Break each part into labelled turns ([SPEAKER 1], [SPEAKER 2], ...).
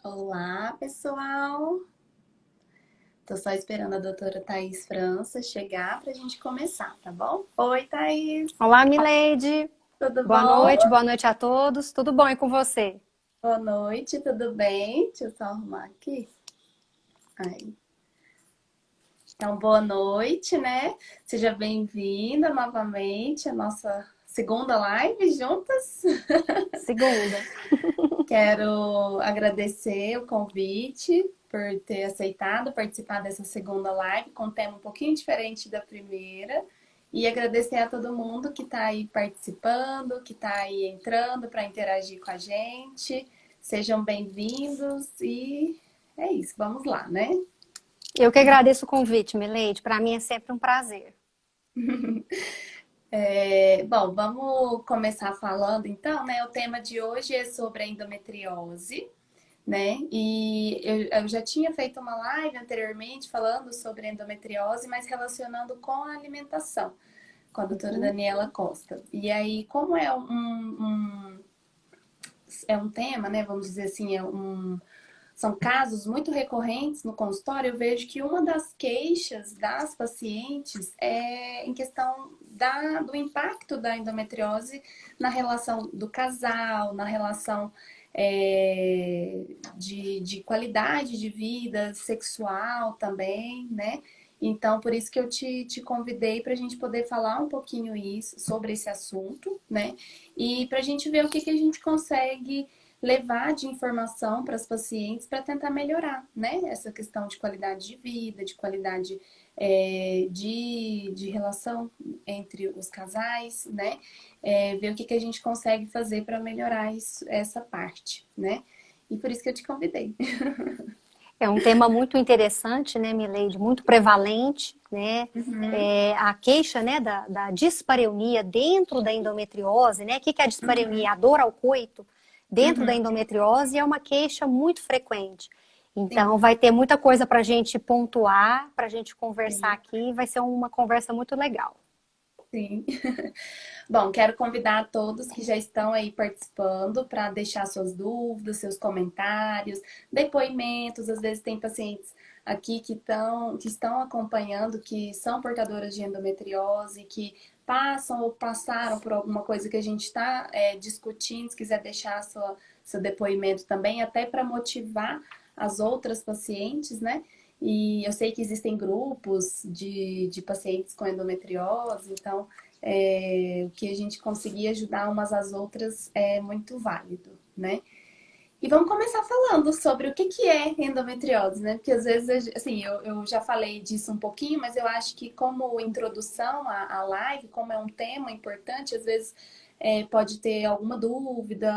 [SPEAKER 1] Olá, pessoal! Tô só esperando a doutora Thaís França chegar pra gente começar, tá bom? Oi, Thaís!
[SPEAKER 2] Olá, Mileide.
[SPEAKER 1] Tudo bom?
[SPEAKER 2] Boa noite a todos. Tudo bom e com você?
[SPEAKER 1] Boa noite, tudo bem? Deixa eu só arrumar aqui. Aí. Então, boa noite, né? Seja bem-vinda novamente à nossa segunda live juntas.
[SPEAKER 2] Segunda.
[SPEAKER 1] Quero agradecer o convite por ter aceitado participar dessa segunda live com um tema um pouquinho diferente da primeira. E agradecer a todo mundo que está aí participando, que está aí entrando para interagir com a gente. Sejam bem-vindos e é isso, vamos lá, né?
[SPEAKER 2] Eu que agradeço o convite, Mileide. Para mim é sempre um prazer.
[SPEAKER 1] Bom, vamos começar falando então, né? O tema de hoje é sobre a endometriose. Né? E eu já tinha feito uma live anteriormente falando sobre endometriose, mas relacionando com a alimentação, com a doutora
[SPEAKER 2] Uhum.
[SPEAKER 1] Daniela Costa. E aí, como é um tema, né? Vamos dizer assim, são casos muito recorrentes no consultório, eu vejo que uma das queixas das pacientes é em questão do impacto da endometriose na relação do casal, na relação de qualidade de vida sexual também, né? Então, por isso que eu te convidei para a gente poder falar um pouquinho sobre esse assunto, né? E para a gente ver o que a gente consegue levar de informação para as pacientes para tentar melhorar, né? Essa questão de qualidade de vida, de qualidade de relação entre os casais, né? Ver o que a gente consegue fazer para melhorar essa parte, né? E por isso que eu te convidei.
[SPEAKER 2] É um tema muito interessante, né, Mileide? Muito prevalente, né?
[SPEAKER 1] Uhum,
[SPEAKER 2] A queixa, né, da dispareunia dentro da endometriose, né? O que é a dispareunia?
[SPEAKER 1] uhum,
[SPEAKER 2] A dor ao coito dentro da
[SPEAKER 1] uhum,
[SPEAKER 2] endometriose é uma queixa muito frequente. Então,
[SPEAKER 1] sim,
[SPEAKER 2] vai ter muita coisa para a gente pontuar, para a gente conversar
[SPEAKER 1] sim,
[SPEAKER 2] aqui. Vai ser uma conversa muito legal.
[SPEAKER 1] sim. Bom, quero convidar a todos que já estão aí participando para deixar suas dúvidas, seus comentários, depoimentos. Às vezes tem pacientes aqui que estão acompanhando, que são portadoras de endometriose, que passam ou passaram por alguma coisa que a gente está discutindo. Se quiser deixar seu depoimento também, até para motivar as outras pacientes, né? E eu sei que existem grupos de pacientes com endometriose, então o que a gente conseguir ajudar umas às outras é muito válido, né? E vamos começar falando sobre o que é endometriose, né? Porque às vezes, assim, eu já falei disso um pouquinho, mas eu acho que como introdução à live, como é um tema importante, às vezes pode ter alguma dúvida,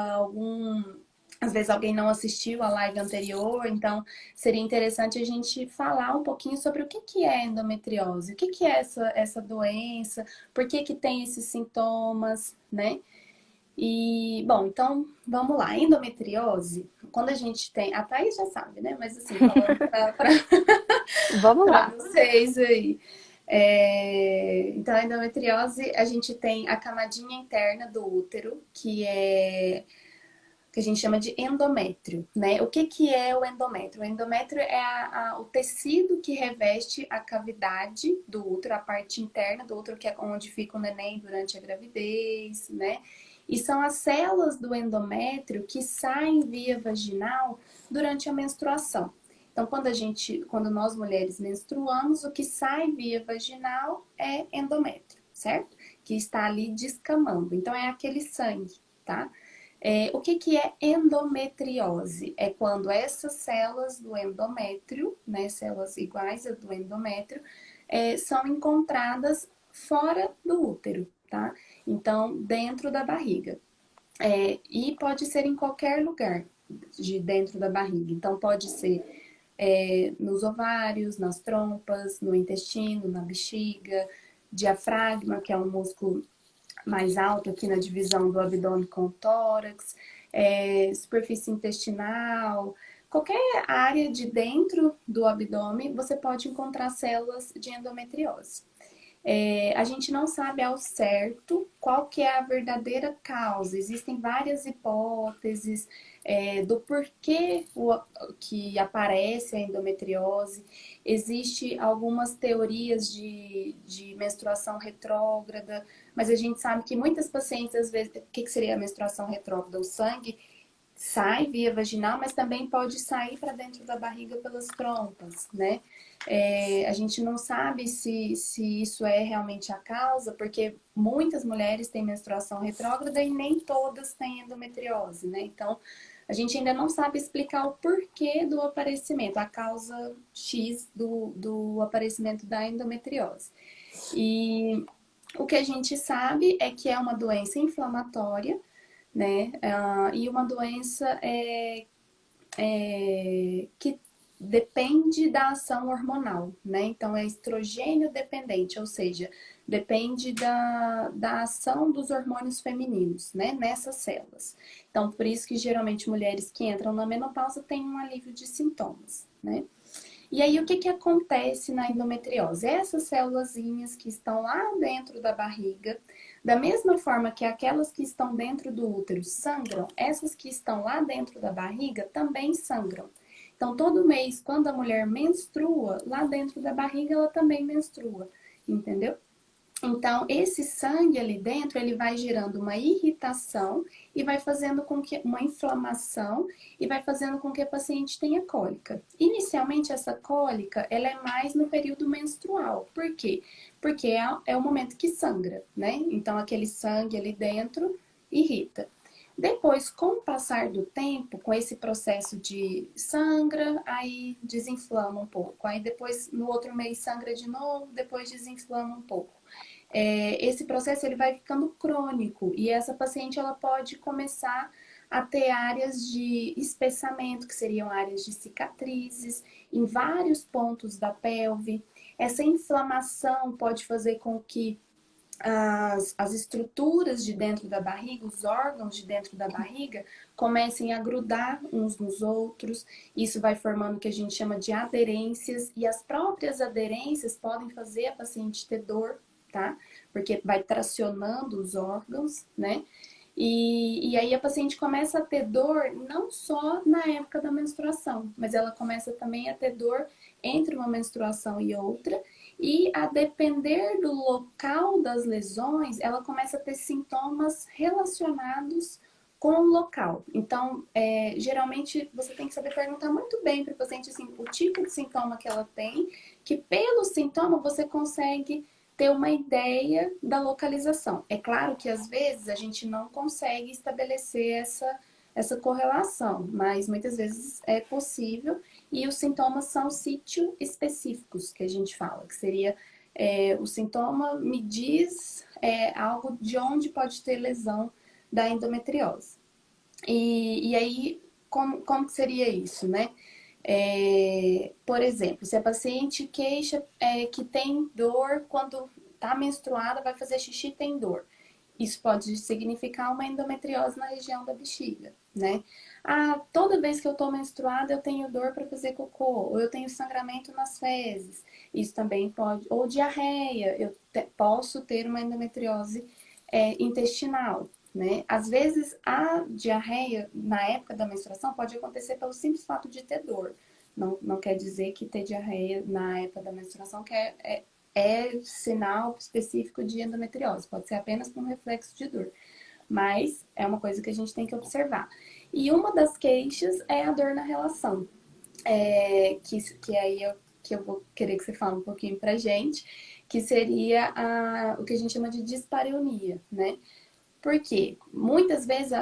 [SPEAKER 1] às vezes alguém não assistiu a live anterior, então seria interessante a gente falar um pouquinho sobre o que é endometriose, o que é essa doença, por que tem esses sintomas, né? E, bom, então vamos lá. Endometriose, quando a gente tem. A Thaís já sabe, né? Mas assim, falando para
[SPEAKER 2] Vamos lá.
[SPEAKER 1] vocês aí. Então, a endometriose, a gente tem a camadinha interna do útero, que a gente chama de endométrio, né? O que é o endométrio? O endométrio é o tecido que reveste a cavidade do útero, a parte interna do útero, que é onde fica o neném durante a gravidez, né? E são as células do endométrio que saem via vaginal durante a menstruação. Então, quando nós mulheres menstruamos, o que sai via vaginal é endométrio, certo? Que está ali descamando. Então, é aquele sangue, tá? O que é endometriose? É quando essas células do endométrio, né, células iguais a do endométrio, são encontradas fora do útero, tá? Então, dentro da barriga. E pode ser em qualquer lugar de dentro da barriga. Então, pode ser nos ovários, nas trompas, no intestino, na bexiga, diafragma, que é um músculo mais alto aqui na divisão do abdômen com o tórax, superfície intestinal, qualquer área de dentro do abdômen, você pode encontrar células de endometriose. A gente não sabe ao certo qual que é a verdadeira causa. Existem várias hipóteses, do porquê que aparece a endometriose. Existe algumas teorias de menstruação retrógrada, mas a gente sabe que muitas pacientes, às vezes, o que seria a menstruação retrógrada? O sangue sai via vaginal, mas também pode sair para dentro da barriga pelas trompas, né? A gente não sabe se isso é realmente a causa, porque muitas mulheres têm menstruação retrógrada e nem todas têm endometriose, né? Então, a gente ainda não sabe explicar o porquê do aparecimento, a causa X do aparecimento da endometriose. E o que a gente sabe é que é uma doença inflamatória, né? E uma doença que depende da ação hormonal, né? Então é estrogênio dependente, ou seja, depende da ação dos hormônios femininos, né? Nessas células. Então, por isso que geralmente mulheres que entram na menopausa têm um alívio de sintomas, né? E aí, o que acontece na endometriose? Essas célulazinhas que estão lá dentro da barriga, da mesma forma que aquelas que estão dentro do útero sangram, essas que estão lá dentro da barriga também sangram. Então, todo mês, quando a mulher menstrua, lá dentro da barriga ela também menstrua, entendeu? Então, esse sangue ali dentro, ele vai gerando uma irritação e vai fazendo com que uma inflamação e vai fazendo com que a paciente tenha cólica. Inicialmente, essa cólica, ela é mais no período menstrual. Por quê? Porque é o momento que sangra, né? Então, aquele sangue ali dentro irrita. Depois, com o passar do tempo, com esse processo de sangra, aí desinflama um pouco. Aí depois, no outro mês, sangra de novo, depois desinflama um pouco. Esse processo ele vai ficando crônico e essa paciente ela pode começar a ter áreas de espessamento, que seriam áreas de cicatrizes, em vários pontos da pelve. Essa inflamação pode fazer com que as estruturas de dentro da barriga, os órgãos de dentro da barriga, comecem a grudar uns nos outros. Isso vai formando o que a gente chama de aderências, e as próprias aderências podem fazer a paciente ter dor, tá? Porque vai tracionando os órgãos, né? E aí a paciente começa a ter dor não só na época da menstruação, mas ela começa também a ter dor entre uma menstruação e outra. E a depender do local das lesões, ela começa a ter sintomas relacionados com o local. Então, geralmente você tem que saber perguntar muito bem para o paciente assim, o tipo de sintoma que ela tem, que pelo sintoma você consegue ter uma ideia da localização. É claro que às vezes a gente não consegue estabelecer essa correlação, mas muitas vezes é possível e os sintomas são sítio específicos, que a gente fala, que seria o sintoma me diz algo de onde pode ter lesão da endometriose. E aí, como que seria isso, né? Por exemplo, se a paciente queixa que tem dor quando está menstruada, vai fazer xixi, tem dor. Isso pode significar uma endometriose na região da bexiga, né? Toda vez que eu estou menstruada, eu tenho dor para fazer cocô, ou eu tenho sangramento nas fezes. Isso também pode, ou diarreia, posso ter uma endometriose intestinal, né? Às vezes, a diarreia na época da menstruação pode acontecer pelo simples fato de ter dor. Não quer dizer que ter diarreia na época da menstruação é sinal específico de endometriose. Pode ser apenas um reflexo de dor. Mas é uma coisa que a gente tem que observar. E uma das queixas é a dor na relação. Que aí que eu vou querer que você fale um pouquinho pra gente, que seria o que a gente chama de dispareunia, né? Porque muitas vezes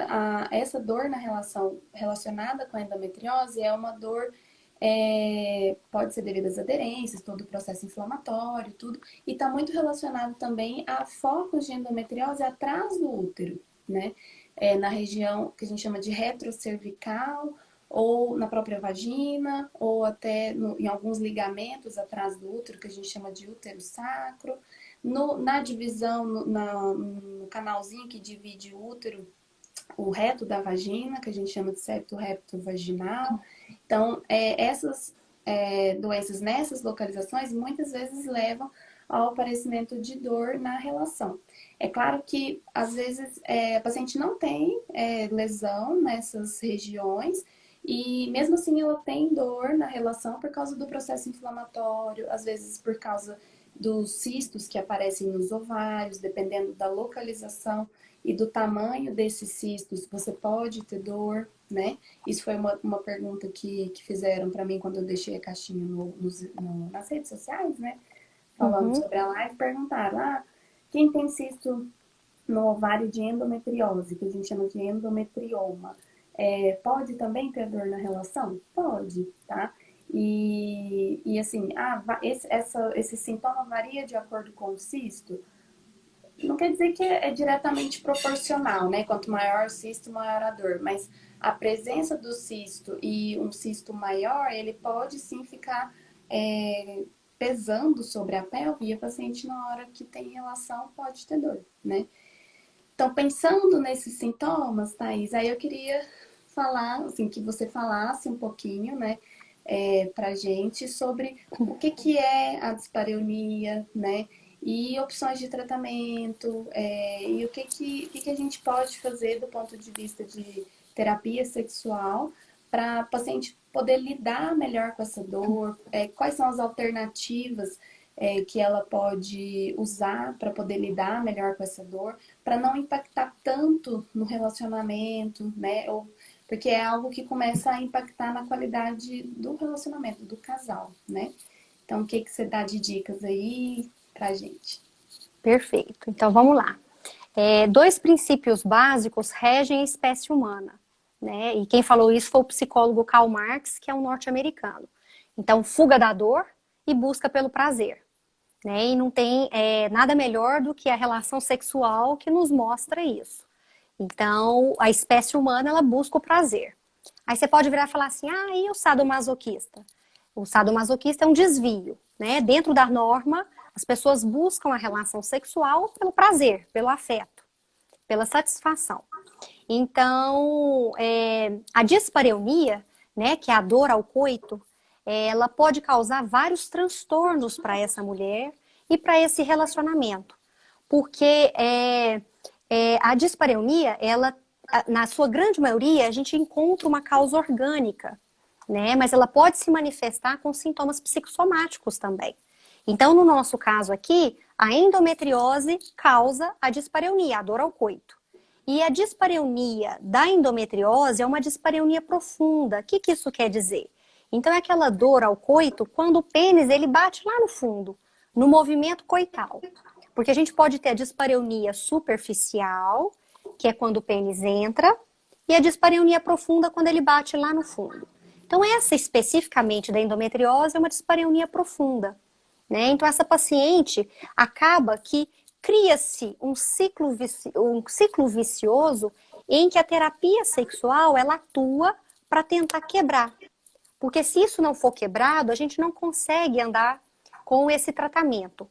[SPEAKER 1] essa dor na relação relacionada com a endometriose é uma dor, pode ser devido às aderências, todo o processo inflamatório, tudo, e está muito relacionado também a focos de endometriose atrás do útero, né? Na região que a gente chama de retrocervical, ou na própria vagina, ou até em alguns ligamentos atrás do útero, que a gente chama de útero sacro. Na divisão, no canalzinho que divide o útero, o reto da vagina, que a gente chama de septo repto vaginal. Então, essas doenças nessas localizações muitas vezes levam ao aparecimento de dor na relação. É claro que, às vezes, a paciente não tem lesão nessas regiões, e mesmo assim ela tem dor na relação por causa do processo inflamatório, às vezes por causa dos cistos que aparecem nos ovários, dependendo da localização e do tamanho desses cistos, você pode ter dor, né? Isso foi uma pergunta que fizeram para mim quando eu deixei a caixinha nas redes sociais, né? Falando
[SPEAKER 2] Uhum.
[SPEAKER 1] sobre a live, perguntaram, quem tem cisto no ovário de endometriose, que a gente chama de endometrioma, pode também ter dor na relação? Pode, tá? E assim, esse sintoma varia de acordo com o cisto? Não quer dizer que é diretamente proporcional, né? Quanto maior o cisto, maior a dor. Mas a presença do cisto e um cisto maior, ele pode sim ficar pesando sobre a pelve, e a paciente, na hora que tem relação, pode ter dor, né? Então, pensando nesses sintomas, Thaís, aí eu queria falar, assim, que você falasse um pouquinho, né, pra gente sobre o que é a dispareunia, né, e opções de tratamento, e o que a gente pode fazer do ponto de vista de terapia sexual para a paciente poder lidar melhor com essa dor, quais são as alternativas que ela pode usar para poder lidar melhor com essa dor, para não impactar tanto no relacionamento, né? Porque é algo que começa a impactar na qualidade do relacionamento, do casal, né? Então, o que você dá de dicas aí pra gente?
[SPEAKER 2] Perfeito. Então vamos lá. Dois princípios básicos regem a espécie humana, né? E quem falou isso foi o psicólogo Karl Marx, que é um norte-americano. Então, fuga da dor e busca pelo prazer, né? E não tem nada melhor do que a relação sexual que nos mostra isso. Então, a espécie humana, ela busca o prazer. Aí você pode virar e falar assim, e o sadomasoquista? O sadomasoquista é um desvio, né? Dentro da norma, as pessoas buscam a relação sexual pelo prazer, pelo afeto, pela satisfação. Então, a dispareunia, né, que é a dor ao coito, ela pode causar vários transtornos para essa mulher e para esse relacionamento. Porque a dispareunia, ela, na sua grande maioria, a gente encontra uma causa orgânica, né? Mas ela pode se manifestar com sintomas psicossomáticos também. Então, no nosso caso aqui, a endometriose causa a dispareunia, a dor ao coito. E a dispareunia da endometriose é uma dispareunia profunda. O que isso quer dizer? Então, é aquela dor ao coito quando o pênis ele bate lá no fundo, no movimento coital. Porque a gente pode ter a dispareunia superficial, que é quando o pênis entra, e a dispareunia profunda quando ele bate lá no fundo. Então, essa especificamente da endometriose é uma dispareunia profunda, né? Então, essa paciente acaba que cria-se um ciclo vicioso em que a terapia sexual ela atua para tentar quebrar. Porque se isso não for quebrado, a gente não consegue andar com esse tratamento.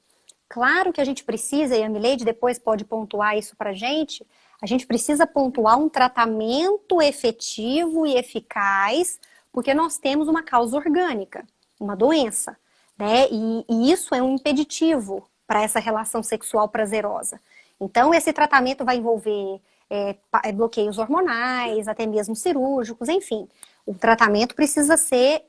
[SPEAKER 2] Claro que a gente precisa, e a Mileide depois pode pontuar isso para a gente precisa pontuar um tratamento efetivo e eficaz, porque nós temos uma causa orgânica, uma doença, né? E isso é um impeditivo para essa relação sexual prazerosa. Então, esse tratamento vai envolver bloqueios hormonais, até mesmo cirúrgicos, enfim. O tratamento precisa ser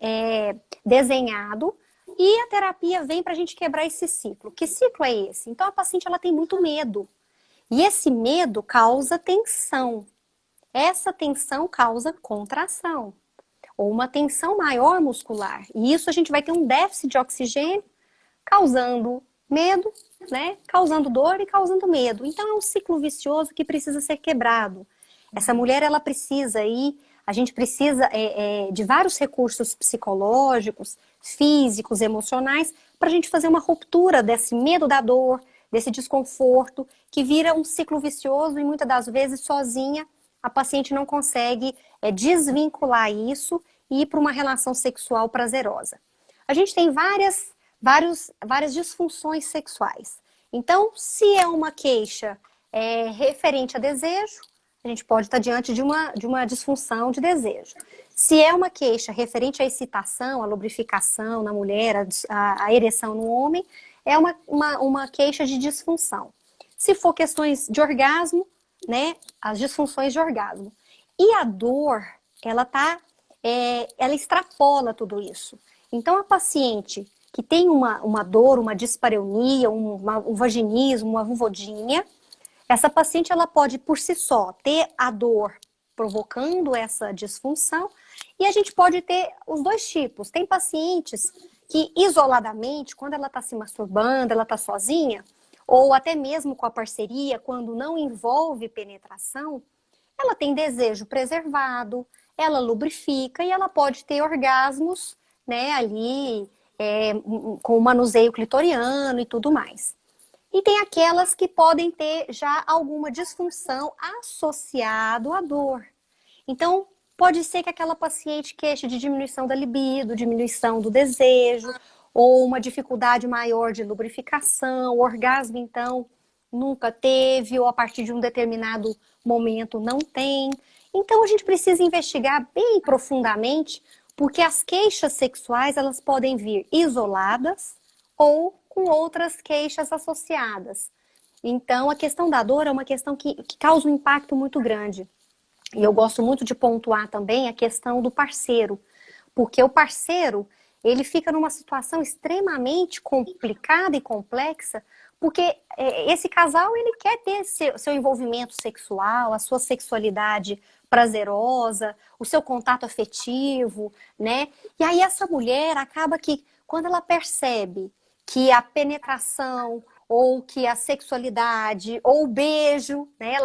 [SPEAKER 2] desenhado e a terapia vem para a gente quebrar esse ciclo. Que ciclo é esse? Então, a paciente ela tem muito medo. E esse medo causa tensão. Essa tensão causa contração. Ou uma tensão maior muscular. E isso a gente vai ter um déficit de oxigênio, causando medo, né? Causando dor e causando medo. Então, é um ciclo vicioso que precisa ser quebrado. Essa mulher, ela precisa ir... A gente precisa de vários recursos psicológicos, físicos, emocionais, para a gente fazer uma ruptura desse medo da dor, desse desconforto, que vira um ciclo vicioso e muitas das vezes sozinha a paciente não consegue desvincular isso e ir para uma relação sexual prazerosa. A gente tem várias disfunções sexuais. Então, se é uma queixa referente a desejo, a gente pode estar diante de uma disfunção de desejo. Se é uma queixa referente à excitação, à lubrificação na mulher, à ereção no homem, é uma queixa de disfunção. Se for questões de orgasmo, né, as disfunções de orgasmo. E a dor, ela extrapola tudo isso. Então, a paciente que tem uma dor, uma dispareunia, um vaginismo, uma vulvodínia, essa paciente ela pode, por si só, ter a dor provocando essa disfunção, e a gente pode ter os dois tipos. Tem pacientes que, isoladamente, quando ela está se masturbando, ela está sozinha, ou até mesmo com a parceria, quando não envolve penetração, ela tem desejo preservado, ela lubrifica e ela pode ter orgasmos, né, ali, com o manuseio clitoriano e tudo mais. E tem aquelas que podem ter já alguma disfunção associado à dor. Então, pode ser que aquela paciente queixe de diminuição da libido, diminuição do desejo, ou uma dificuldade maior de lubrificação, orgasmo, então, nunca teve, ou a partir de um determinado momento não tem. Então, a gente precisa investigar bem profundamente, porque as queixas sexuais, elas podem vir isoladas ou com outras queixas associadas. Então, a questão da dor é uma questão que causa um impacto muito grande. E eu gosto muito de pontuar também a questão do parceiro, porque o parceiro, ele fica numa situação extremamente complicada e complexa, porque esse casal, ele quer ter seu envolvimento sexual, a sua sexualidade prazerosa, o seu contato afetivo, né? E aí essa mulher acaba que, quando ela percebe que a penetração ou que a sexualidade ou o beijo, né,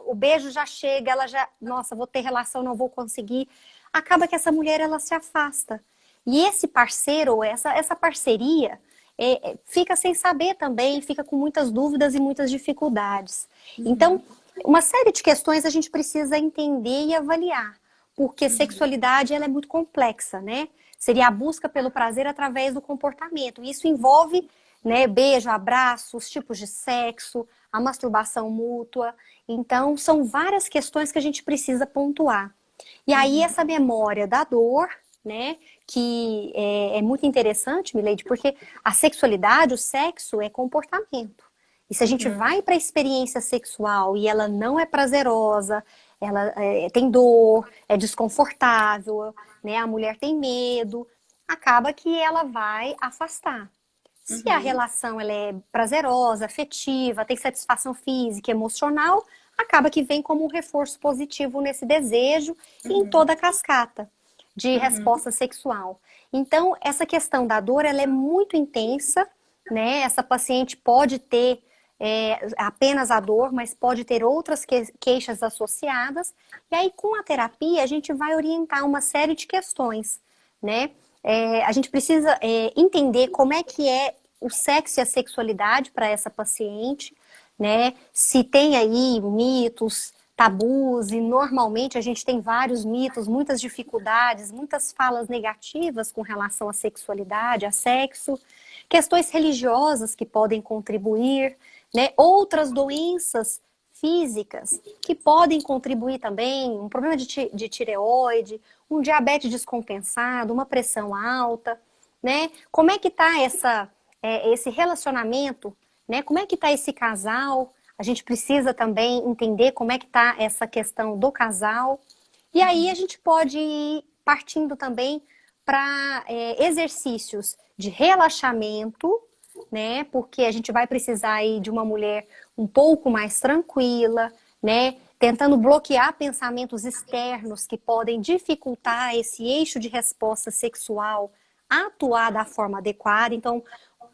[SPEAKER 2] o beijo já chega, ela já, nossa, vou ter relação, não vou conseguir, acaba que essa mulher ela se afasta. E esse parceiro, essa parceria, fica sem saber também, fica com muitas dúvidas e muitas dificuldades. Então, uma série de questões a gente precisa entender e avaliar, porque sexualidade ela é muito complexa, né? Seria a busca pelo prazer através do comportamento. Isso envolve, né, beijo, abraço, os tipos de sexo, a masturbação mútua. Então, são várias questões que a gente precisa pontuar. E aí, essa memória da dor, né, que é muito interessante, Milady, porque a sexualidade, o sexo é comportamento. E se a gente vai para a experiência sexual e ela não é prazerosa, ela tem dor, é desconfortável, né? A mulher tem medo, acaba que ela vai afastar. Se a relação ela é prazerosa, afetiva, tem satisfação física, emocional, acaba que vem como um reforço positivo nesse desejo e em toda a cascata de resposta sexual. Então, essa questão da dor, ela é muito intensa, né? Essa paciente pode ter apenas a dor, mas pode ter outras queixas associadas. E aí, com a terapia, a gente vai orientar uma série de questões, né? A gente precisa entender como é que é o sexo e a sexualidade para essa paciente, né? Se tem aí mitos, tabus, e normalmente a gente tem vários mitos, muitas dificuldades, muitas falas negativas com relação à sexualidade, a sexo, questões religiosas que podem contribuir, né? Outras doenças físicas que podem contribuir também, um problema de tireoide, um diabetes descompensado, uma pressão alta, né? Como é que está esse relacionamento, né? Como é que está esse casal? A gente precisa também entender como é que está essa questão do casal. E aí a gente pode ir partindo também para exercícios de relaxamento, né? Porque a gente vai precisar aí de uma mulher um pouco mais tranquila, né? Tentando bloquear pensamentos externos que podem dificultar esse eixo de resposta sexual a atuar da forma adequada. Então,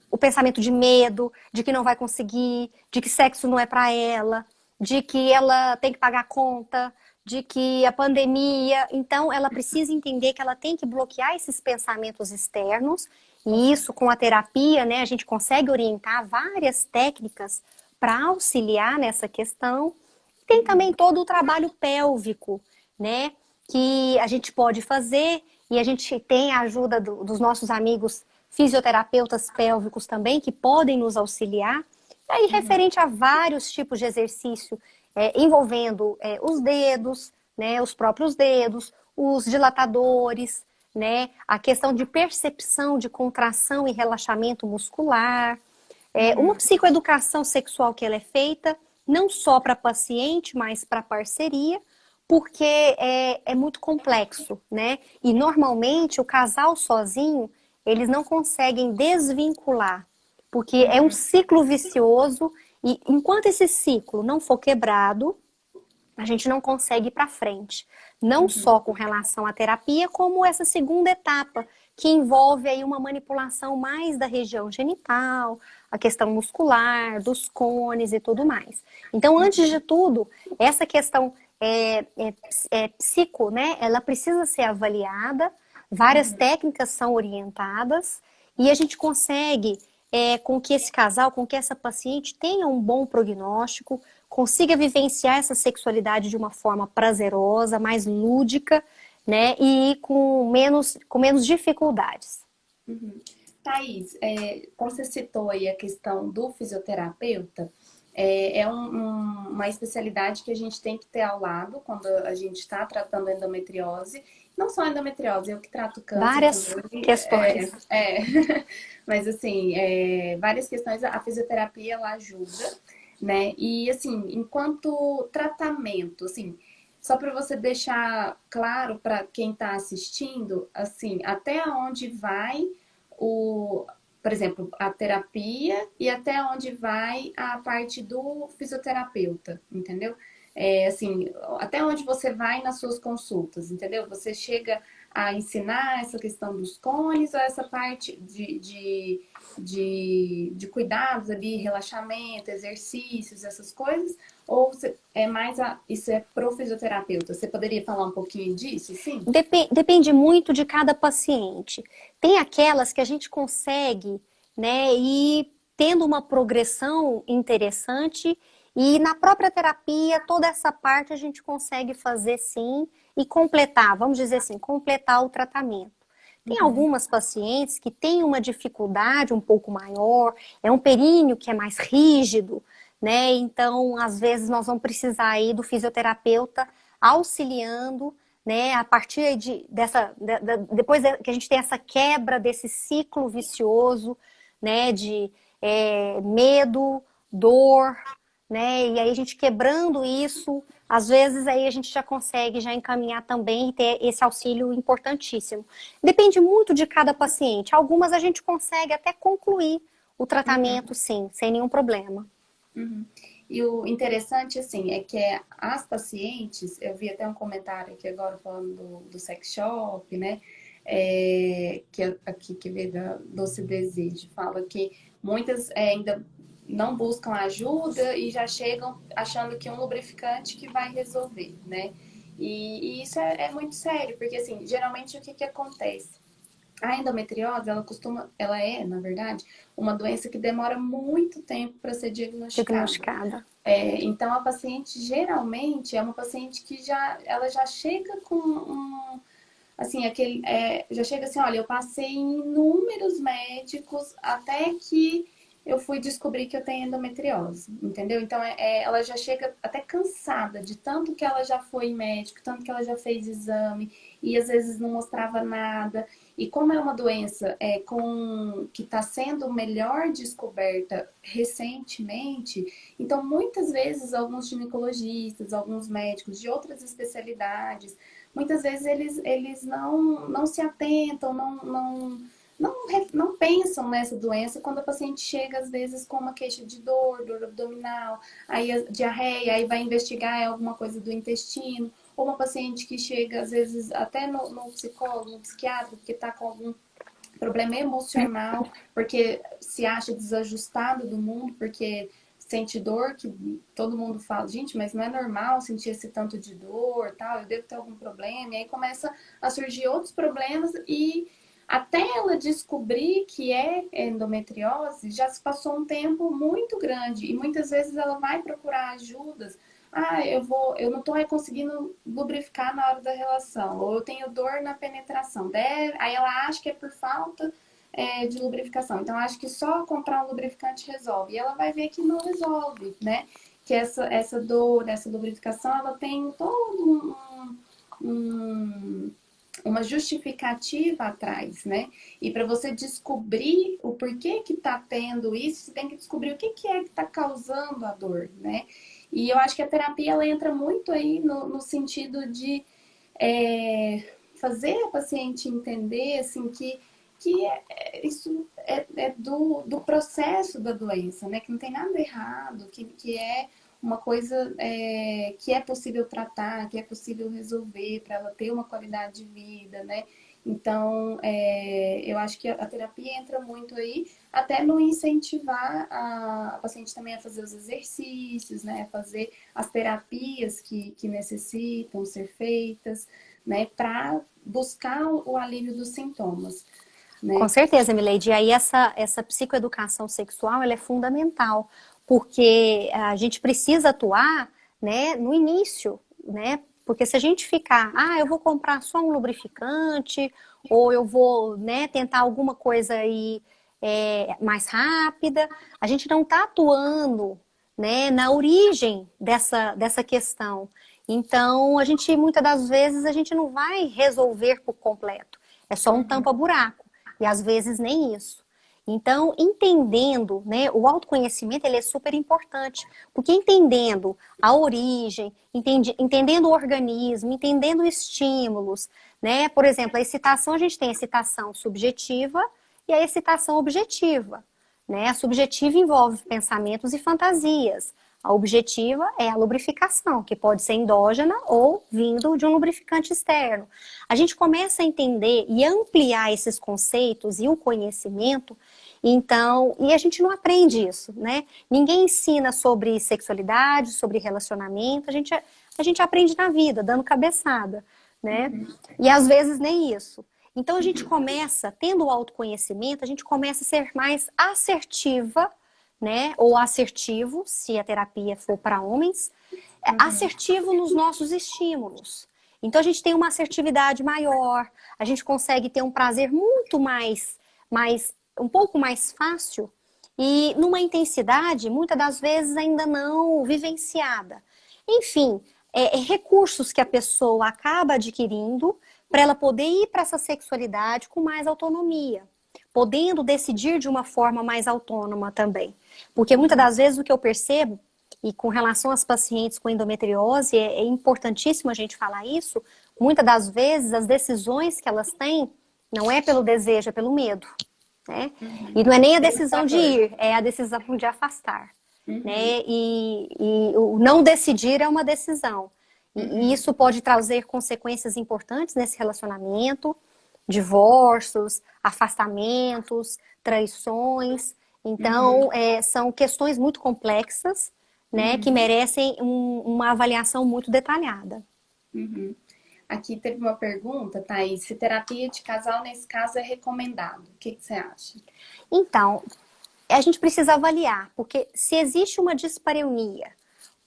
[SPEAKER 2] o pensamento de medo, de que não vai conseguir, de que sexo não é para ela, de que ela tem que pagar a conta, de que a pandemia... Então, ela precisa entender que ela tem que bloquear esses pensamentos externos, e isso, com a terapia, né, a gente consegue orientar várias técnicas para auxiliar nessa questão. Tem também todo o trabalho pélvico, né, que a gente pode fazer, e a gente tem a ajuda dos nossos amigos fisioterapeutas pélvicos também, que podem nos auxiliar. E aí, referente a vários tipos de exercício, envolvendo os dedos, né, os próprios dedos, os dilatadores, né, a questão de percepção de contração e relaxamento muscular, Uma psicoeducação sexual que ela é feita não só para paciente, mas para parceria, porque é muito complexo, né? E normalmente o casal sozinho, eles não conseguem desvincular, porque é um
[SPEAKER 1] Uhum,
[SPEAKER 2] ciclo vicioso e enquanto esse ciclo não for quebrado, a gente não consegue ir para frente. Não
[SPEAKER 1] uhum,
[SPEAKER 2] só com relação à terapia, como essa segunda etapa, que envolve aí uma manipulação mais da região genital, a questão muscular, dos cones e tudo mais. Então, antes de tudo, essa questão psico, né? Ela precisa ser avaliada, várias
[SPEAKER 1] uhum.
[SPEAKER 2] técnicas são orientadas e a gente consegue com que esse casal, com que essa paciente tenha um bom prognóstico, consiga vivenciar essa sexualidade de uma forma prazerosa, mais lúdica, né? E com menos dificuldades.
[SPEAKER 1] Uhum. Thaís, como você citou aí a questão do fisioterapeuta, uma especialidade que a gente tem que ter ao lado quando a gente está tratando endometriose. Não só endometriose, eu que trato câncer
[SPEAKER 2] Várias
[SPEAKER 1] também.
[SPEAKER 2] questões.
[SPEAKER 1] Mas assim, várias questões, a fisioterapia ela ajuda, né? E assim, enquanto tratamento, assim, só para você deixar claro para quem está assistindo, assim, até onde vai o, por exemplo, a terapia e até onde vai a parte do fisioterapeuta, entendeu? Assim, até onde você vai nas suas consultas, entendeu? Você chega a ensinar essa questão dos cones ou essa parte de cuidados ali, relaxamento, exercícios, essas coisas? Ou isso é pro fisioterapeuta? Você poderia falar um pouquinho disso, sim?
[SPEAKER 2] Depende muito de cada paciente. Tem aquelas que a gente consegue, né, ir tendo uma progressão interessante e na própria terapia toda essa parte a gente consegue fazer sim e completar, vamos dizer assim, completar o tratamento. Tem
[SPEAKER 1] Uhum,
[SPEAKER 2] algumas pacientes que têm uma dificuldade um pouco maior, é um períneo que é mais rígido, né? Então, às vezes nós vamos precisar aí do fisioterapeuta auxiliando, né? A partir depois que a gente tem essa quebra desse ciclo vicioso, né? De medo, dor, né? E aí a gente quebrando isso, às vezes aí a gente já consegue já encaminhar também e ter esse auxílio importantíssimo. Depende muito de cada paciente. Algumas a gente consegue até concluir o
[SPEAKER 1] uhum,
[SPEAKER 2] tratamento, sim, sem nenhum problema.
[SPEAKER 1] uhum. E o interessante, assim, é que as pacientes, eu vi até um comentário aqui agora falando do sex shop, né? Aqui que veio da Doce Desejo, fala que muitas ainda não buscam ajuda e já chegam achando que um lubrificante que vai resolver, né? E isso é muito sério, porque assim, geralmente o que acontece? A endometriose, ela é, na verdade, uma doença que demora muito tempo para ser diagnosticada.
[SPEAKER 2] Diagnosticada.
[SPEAKER 1] Então, a paciente geralmente é uma paciente que ela já chega com assim, já chega assim, olha, eu passei em inúmeros médicos até que eu fui descobrir que eu tenho endometriose, entendeu? Então, ela já chega até cansada de tanto que ela já foi em médico, tanto que ela já fez exame e às vezes não mostrava nada. E como é uma doença que está sendo melhor descoberta recentemente, então muitas vezes alguns ginecologistas, alguns médicos de outras especialidades, muitas vezes eles não se atentam, não pensam nessa doença quando a paciente chega, às vezes, com uma queixa de dor abdominal, aí a diarreia, aí vai investigar alguma coisa do intestino, ou uma paciente que chega, às vezes, até no psicólogo, no psiquiatra, porque está com algum problema emocional, porque se acha desajustado do mundo, porque sente dor, que todo mundo fala, gente, mas não é normal sentir esse tanto de dor, tal, eu devo ter algum problema, e aí começa a surgir outros problemas e até ela descobrir que é endometriose, já se passou um tempo muito grande e muitas vezes ela vai procurar ajudas. Eu não estou conseguindo lubrificar na hora da relação, ou eu tenho dor na penetração. Aí ela acha que é por falta de lubrificação. Então, acho que só comprar um lubrificante resolve. E ela vai ver que não resolve, né? Que essa dor, essa lubrificação, ela tem todo um uma justificativa atrás, né? E para você descobrir o porquê que tá tendo isso, você tem que descobrir o que que é que tá causando a dor, né? E eu acho que a terapia ela entra muito aí no sentido de fazer a paciente entender assim que isso é do processo da doença, né? Que não tem nada errado, que é uma coisa que é possível tratar, que é possível resolver para ela ter uma qualidade de vida, né? Então, eu acho que a terapia entra muito aí, até no incentivar a paciente também a fazer os exercícios, né? A fazer as terapias que necessitam ser feitas, né? Para buscar o alívio dos sintomas,
[SPEAKER 2] Com
[SPEAKER 1] né?
[SPEAKER 2] certeza, Mileide. E aí essa psicoeducação sexual, ela é fundamental, porque a gente precisa atuar, né, no início, né? Porque se a gente ficar, eu vou comprar só um lubrificante, ou eu vou, né, tentar alguma coisa aí mais rápida, a gente não está atuando, né, na origem dessa questão. Então, muitas das vezes, a gente não vai resolver por completo. É só um
[SPEAKER 1] Uhum,
[SPEAKER 2] tampa-buraco. E às vezes nem isso. Então, entendendo, né, o autoconhecimento ele é super importante, porque entendendo a origem, entendendo o organismo, entendendo estímulos, né? Por exemplo, a excitação, a gente tem a excitação subjetiva e a excitação objetiva, né? A subjetiva envolve pensamentos e fantasias. A objetiva é a lubrificação, que pode ser endógena ou vindo de um lubrificante externo. A gente começa a entender e ampliar esses conceitos e o conhecimento, então, e a gente não aprende isso, né? Ninguém ensina sobre sexualidade, sobre relacionamento, a gente aprende na vida, dando cabeçada, né?
[SPEAKER 1] uhum,
[SPEAKER 2] E às vezes nem isso. Então a gente começa, tendo o autoconhecimento, a gente começa a ser mais assertiva, né? Ou assertivo, se a terapia for para homens,
[SPEAKER 1] uhum,
[SPEAKER 2] assertivo nos nossos estímulos. Então a gente tem uma assertividade maior, a gente consegue ter um prazer muito um pouco mais fácil e numa intensidade, muitas das vezes ainda não vivenciada. Enfim, recursos que a pessoa acaba adquirindo para ela poder ir para essa sexualidade com mais autonomia, podendo decidir de uma forma mais autônoma também. Porque muitas das vezes o que eu percebo, e com relação às pacientes com endometriose, é importantíssimo a gente falar isso, muitas das vezes as decisões que elas têm não é pelo desejo, é pelo medo. Né? E
[SPEAKER 1] uhum.
[SPEAKER 2] não é nem a
[SPEAKER 1] Pelo
[SPEAKER 2] decisão de
[SPEAKER 1] sabor.
[SPEAKER 2] ir, é a decisão de afastar.
[SPEAKER 1] Uhum,
[SPEAKER 2] Né? E o não decidir é uma decisão. E
[SPEAKER 1] uhum,
[SPEAKER 2] isso pode trazer consequências importantes nesse relacionamento, divórcios, afastamentos, traições.
[SPEAKER 1] uhum,
[SPEAKER 2] Então, são questões muito complexas, né, que
[SPEAKER 1] uhum,
[SPEAKER 2] merecem uma avaliação muito detalhada.
[SPEAKER 1] uhum. Aqui teve uma pergunta, Thaís, se terapia de casal nesse caso é recomendado. O que você acha?
[SPEAKER 2] Então, a gente precisa avaliar, porque se existe uma dispareunia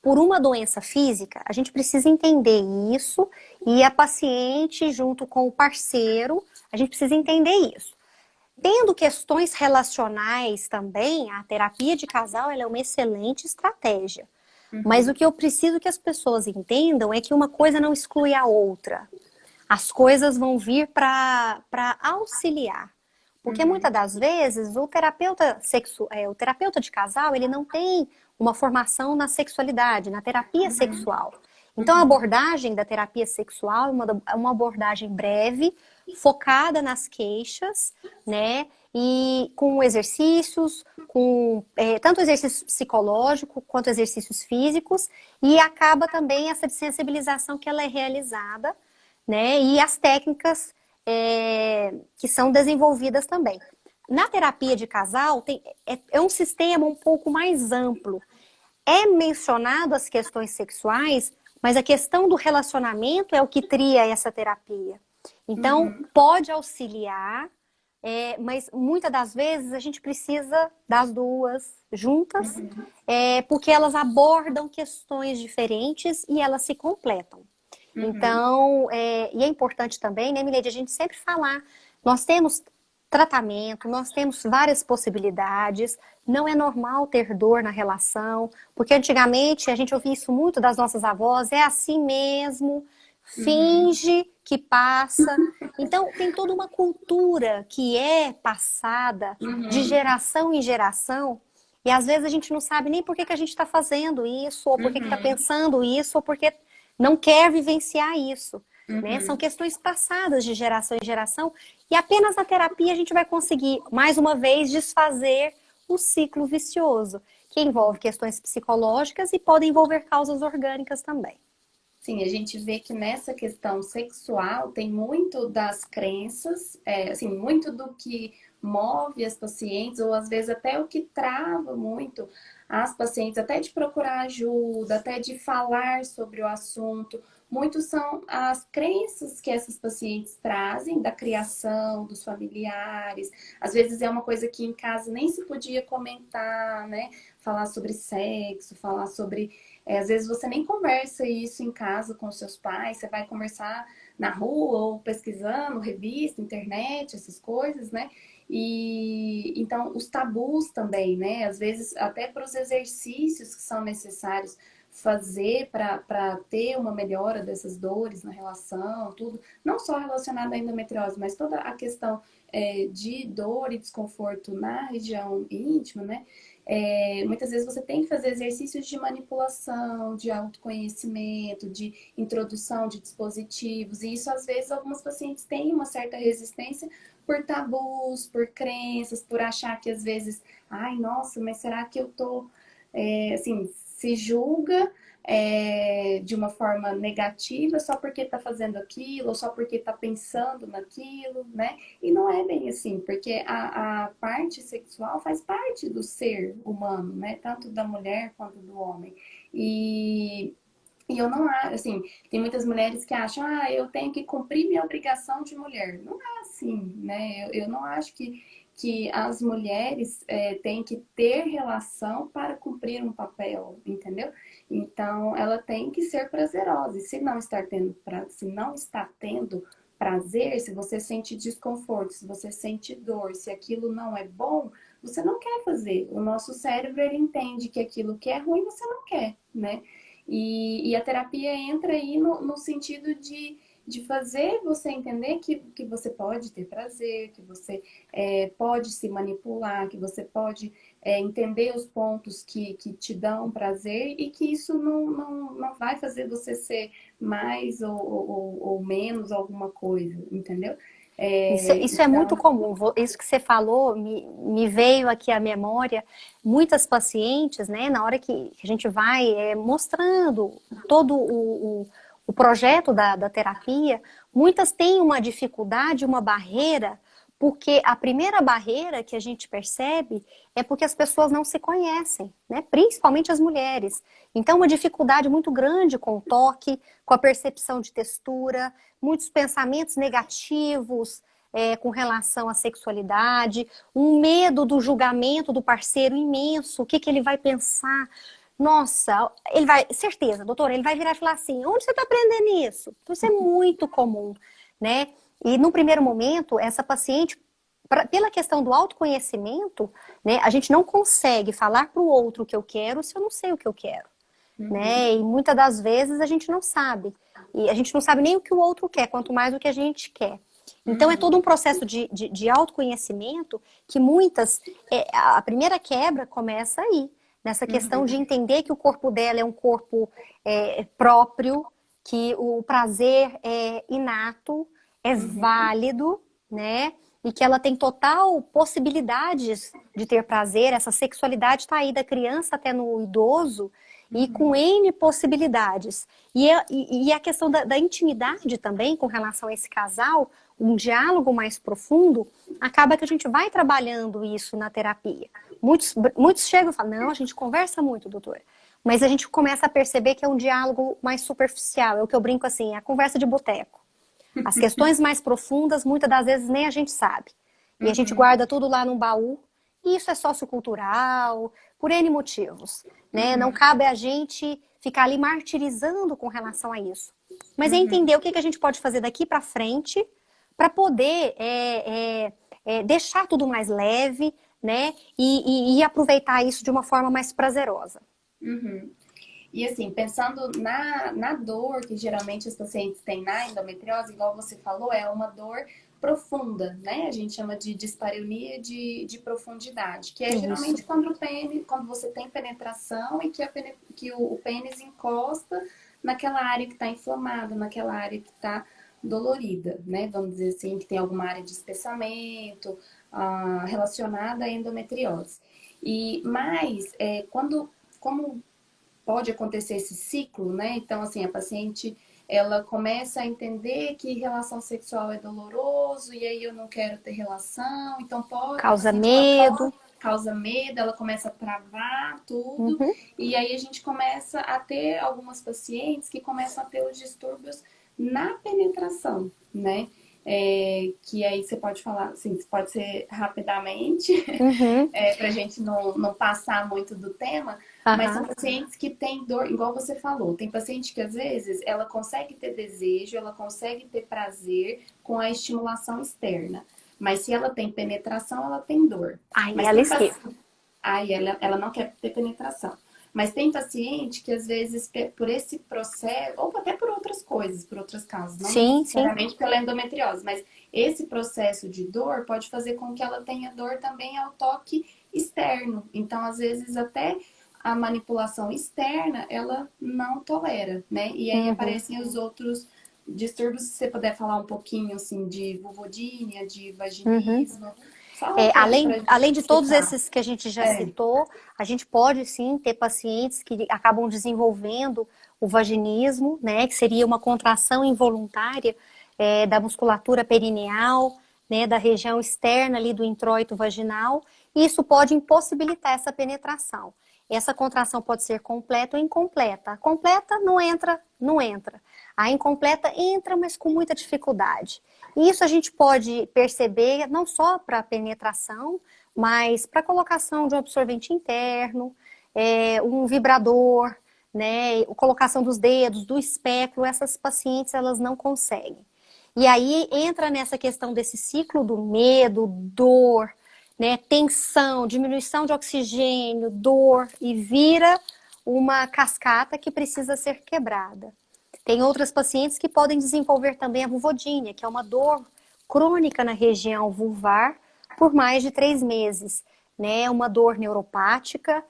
[SPEAKER 2] por uma doença física, a gente precisa entender isso e a paciente, junto com o parceiro, a gente precisa entender isso. Tendo questões relacionais também, a terapia de casal ela é uma excelente estratégia. Mas o
[SPEAKER 1] Uhum,
[SPEAKER 2] que eu preciso que as pessoas entendam é que uma coisa não exclui a outra. As coisas vão vir para auxiliar. Porque muitas
[SPEAKER 1] uhum,
[SPEAKER 2] das vezes o terapeuta de casal, ele não tem uma formação na sexualidade, na terapia
[SPEAKER 1] uhum,
[SPEAKER 2] sexual. Então a
[SPEAKER 1] uhum,
[SPEAKER 2] abordagem da terapia sexual é uma abordagem breve, focada nas queixas, né? E com exercícios, com tanto exercício psicológico quanto exercícios físicos, e acaba também essa sensibilização que ela é realizada, né? E as técnicas que são desenvolvidas também. Na terapia de casal, é um sistema um pouco mais amplo. É mencionado as questões sexuais, mas a questão do relacionamento é o que tria essa terapia. Então,
[SPEAKER 1] uhum,
[SPEAKER 2] pode auxiliar, mas muitas das vezes a gente precisa das duas juntas,
[SPEAKER 1] uhum,
[SPEAKER 2] porque elas abordam questões diferentes e elas se completam.
[SPEAKER 1] uhum,
[SPEAKER 2] Então, e é importante também, né, Milene, a gente sempre falar, nós temos tratamento, nós temos várias possibilidades, não é normal ter dor na relação, porque antigamente a gente ouvia isso muito das nossas avós, é assim mesmo,
[SPEAKER 1] Uhum.
[SPEAKER 2] finge que passa. Então, tem toda uma cultura que é passada de
[SPEAKER 1] Uhum.
[SPEAKER 2] geração em geração, e às vezes a gente não sabe nem por que que a gente está fazendo isso, ou por que que está
[SPEAKER 1] Uhum.
[SPEAKER 2] pensando isso, ou porque não quer vivenciar isso. Né? São
[SPEAKER 1] Uhum.
[SPEAKER 2] questões passadas de geração em geração, e apenas na terapia a gente vai conseguir, mais uma vez, desfazer o ciclo vicioso, que envolve questões psicológicas e pode envolver causas orgânicas também.
[SPEAKER 1] Sim, a gente vê que nessa questão sexual tem muito das crenças, assim, muito do que move as pacientes, ou às vezes até o que trava muito as pacientes, até de procurar ajuda, até de falar sobre o assunto. Muito são as crenças que essas pacientes trazem da criação, dos familiares. Às vezes é uma coisa que em casa nem se podia comentar, né? Falar sobre sexo, falar sobre às vezes você nem conversa isso em casa com seus pais, você vai conversar na rua ou pesquisando, revista, internet, essas coisas, né? E então os tabus também, né? Às vezes até para os exercícios que são necessários fazer para ter uma melhora dessas dores na relação, tudo, não só relacionado à endometriose, mas toda a questão de dor e desconforto na região íntima, né? Muitas vezes você tem que fazer exercícios de manipulação, de autoconhecimento, de introdução de dispositivos, e isso às vezes algumas pacientes têm uma certa resistência por tabus, por crenças, por achar que às vezes, ai, nossa, mas será que eu tô, assim, se julga de uma forma negativa só porque está fazendo aquilo, ou só porque está pensando naquilo, né? E não é bem assim, porque a parte sexual faz parte do ser humano, né? Tanto da mulher quanto do homem. E eu não acho, assim, tem muitas mulheres que acham, eu tenho que cumprir minha obrigação de mulher. Não é assim, né? Eu não acho que as mulheres têm que ter relação para cumprir um papel, entendeu? Então, ela tem que ser prazerosa. E se não está tendo prazer, se você sente desconforto, se você sente dor, se aquilo não é bom, você não quer fazer. O nosso cérebro, ele entende que aquilo que é ruim, você não quer, né? E a terapia entra aí no sentido de fazer você entender que você pode ter prazer, que você pode se manipular, que você pode entender os pontos que te dão prazer e que isso não vai fazer você ser mais ou menos alguma coisa, entendeu?
[SPEAKER 2] Isso é muito
[SPEAKER 1] Então,
[SPEAKER 2] comum. Isso que você falou me veio aqui à memória. Muitas pacientes, né, na hora que a gente vai mostrando todo o projeto da terapia, muitas têm uma dificuldade, uma barreira, porque a primeira barreira que a gente percebe é porque as pessoas não se conhecem, né? Principalmente as mulheres. Então, uma dificuldade muito grande com o toque, com a percepção de textura, muitos pensamentos negativos com relação à sexualidade, um medo do julgamento do parceiro imenso, o que, que ele vai pensar. Nossa, ele vai, certeza, doutora, ele vai virar e falar assim, onde você está aprendendo isso? Isso é muito comum, né? E no primeiro momento, essa paciente, pela questão do autoconhecimento, né, a gente não consegue falar para o outro o que eu quero se eu não sei o que eu quero,
[SPEAKER 1] uhum,
[SPEAKER 2] né? E muitas das vezes a gente não sabe. E a gente não sabe nem o que o outro quer, quanto mais o que a gente quer. Então é todo
[SPEAKER 1] uhum,
[SPEAKER 2] um processo de autoconhecimento que muitas. A primeira quebra começa aí, nessa questão de
[SPEAKER 1] uhum,
[SPEAKER 2] entender que o corpo dela é um corpo próprio, que o prazer é inato, é
[SPEAKER 1] uhum,
[SPEAKER 2] válido, né? E que ela tem total possibilidades de ter prazer, essa sexualidade está aí da criança até no idoso, e com
[SPEAKER 1] uhum,
[SPEAKER 2] N possibilidades. E a questão da intimidade também com relação a esse casal, um diálogo mais profundo, acaba que a gente vai trabalhando isso na terapia. Muitos chegam e falam, não, a gente conversa muito, doutora. Mas a gente começa a perceber que é um diálogo mais superficial. É o que eu brinco assim, é a conversa de boteco. As questões mais profundas, muitas das vezes, nem a gente sabe. E a gente
[SPEAKER 1] uhum,
[SPEAKER 2] guarda tudo lá num baú. E isso é sociocultural, por N motivos. Né? Não
[SPEAKER 1] uhum,
[SPEAKER 2] cabe a gente ficar ali martirizando com relação a isso. Mas é
[SPEAKER 1] uhum.
[SPEAKER 2] entender o que a gente pode fazer daqui para frente para poder deixar tudo mais leve, né? E aproveitar isso de uma forma mais prazerosa.
[SPEAKER 1] Uhum. E assim, pensando na dor que geralmente os pacientes têm na endometriose, igual você falou, é uma dor profunda, né? A gente chama de dispareunia de profundidade, que é
[SPEAKER 2] Isso.
[SPEAKER 1] geralmente quando quando você tem penetração e que, que o pênis encosta naquela área que está inflamada, naquela área que está dolorida, né? Vamos dizer assim, que tem alguma área de espessamento relacionada à endometriose. Mas, como pode acontecer esse ciclo, né? Então, assim, a paciente ela começa a entender que relação sexual é doloroso e aí eu não quero ter relação. Então, a
[SPEAKER 2] Causa
[SPEAKER 1] paciente ela
[SPEAKER 2] medo.
[SPEAKER 1] pode causa medo, ela começa a travar tudo
[SPEAKER 2] Uhum.
[SPEAKER 1] e aí a gente começa a ter algumas pacientes que começam a ter os distúrbios na penetração, né? Que aí você pode falar, assim, pode ser rapidamente,
[SPEAKER 2] Uhum.
[SPEAKER 1] para a gente não passar muito do tema, mas são
[SPEAKER 2] Aham.
[SPEAKER 1] pacientes que têm dor, igual você falou, tem paciente que às vezes ela consegue ter desejo, ela consegue ter prazer com a estimulação externa, mas se ela tem penetração, ela tem dor.
[SPEAKER 2] Aí
[SPEAKER 1] Mas
[SPEAKER 2] ela
[SPEAKER 1] tem
[SPEAKER 2] esquiva.
[SPEAKER 1] paciente, aí ela não quer ter penetração. Mas tem paciente que, às vezes, por esse processo, ou até por outras coisas, por outras causas, não
[SPEAKER 2] Sim, sim.
[SPEAKER 1] necessariamente pela endometriose, mas esse processo de dor pode fazer com que ela tenha dor também ao toque externo. Então, às vezes, até a manipulação externa, ela não tolera, né? E aí
[SPEAKER 2] Uhum.
[SPEAKER 1] aparecem os outros distúrbios, se você puder falar um pouquinho, assim, de vulvodínia, de
[SPEAKER 2] Uhum.
[SPEAKER 1] vaginismo, só um pouco
[SPEAKER 2] Além,
[SPEAKER 1] pra
[SPEAKER 2] além
[SPEAKER 1] gente
[SPEAKER 2] de todos
[SPEAKER 1] citar.
[SPEAKER 2] esses que a gente já
[SPEAKER 1] É.
[SPEAKER 2] citou, a gente pode sim ter pacientes que acabam desenvolvendo o vaginismo, né, que seria uma contração involuntária da musculatura perineal, né, da região externa ali do introito vaginal, e isso pode impossibilitar essa penetração. Essa contração pode ser completa ou incompleta. A completa não entra, não entra. A incompleta entra, mas com muita dificuldade. E isso a gente pode perceber não só para a penetração, mas para a colocação de um absorvente interno, um vibrador, né, a colocação dos dedos, do espéculo, essas pacientes elas não conseguem. E aí entra nessa questão desse ciclo do medo, dor, né, tensão, diminuição de oxigênio, dor, e vira uma cascata que precisa ser quebrada. Tem outras pacientes que podem desenvolver também a vulvodínia, que é uma dor crônica na região vulvar por mais de 3 meses, né? Uma dor neuropática,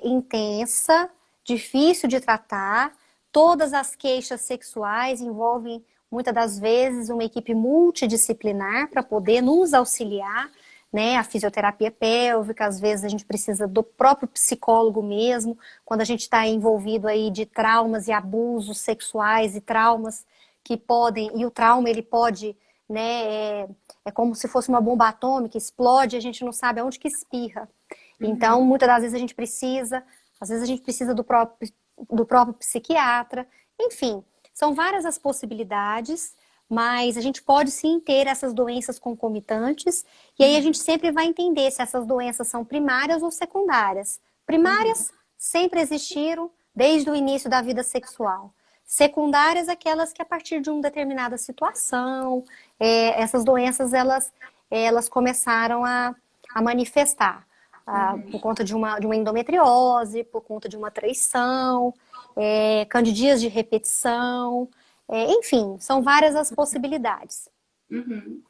[SPEAKER 2] intensa, difícil de tratar. Todas as queixas sexuais envolvem, muitas das vezes, uma equipe multidisciplinar para poder nos auxiliar, né? A fisioterapia pélvica, às vezes a gente precisa do próprio psicólogo mesmo, quando a gente está envolvido aí de traumas e abusos sexuais e traumas que podem, e o trauma ele pode, né, é como se fosse uma bomba atômica, explode, a gente não sabe aonde que espirra. Então,
[SPEAKER 1] Uhum.
[SPEAKER 2] muitas das vezes a gente precisa, às vezes a gente precisa do próprio psiquiatra, enfim, são várias as possibilidades, mas a gente pode sim ter essas doenças concomitantes, e aí a gente sempre vai entender se essas doenças são primárias ou secundárias.
[SPEAKER 1] Uhum.
[SPEAKER 2] Primárias sempre existiram desde o início da vida sexual. Secundárias, aquelas que a partir de uma determinada situação, essas doenças elas começaram a manifestar. Por
[SPEAKER 1] Uhum.
[SPEAKER 2] conta de uma endometriose, por conta de uma traição, candidias de repetição, enfim, são várias as possibilidades.
[SPEAKER 1] Uhum.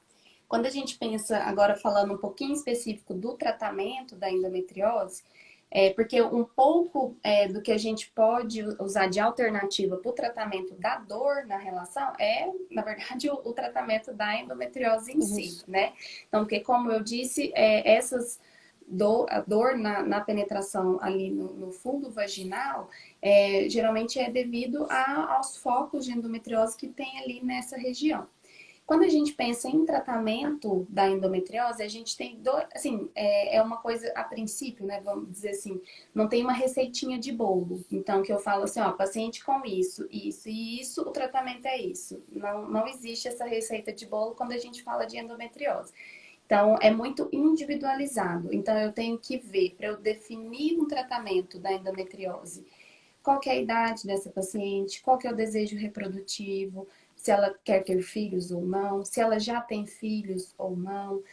[SPEAKER 1] Quando a gente pensa, agora falando um pouquinho específico do tratamento da endometriose, porque um pouco do que a gente pode usar de alternativa para o tratamento da dor na relação na verdade, o tratamento da endometriose em si,
[SPEAKER 2] Isso.
[SPEAKER 1] né? Então, porque como eu disse, a dor na penetração ali no fundo vaginal, geralmente é devido aos focos de endometriose que tem ali nessa região. Quando a gente pensa em tratamento da endometriose, a gente tem assim, é uma coisa a princípio, né? Vamos dizer assim, não tem uma receitinha de bolo. Então, que eu falo assim, ó, paciente com isso, isso e isso, o tratamento é isso. Não existe essa receita de bolo quando a gente fala de endometriose. Então, é muito individualizado. Então, eu tenho que ver, para eu definir um tratamento da endometriose, qual que é a idade dessa paciente, qual que é o desejo reprodutivo, se ela quer ter filhos ou não, se ela já tem filhos ou não,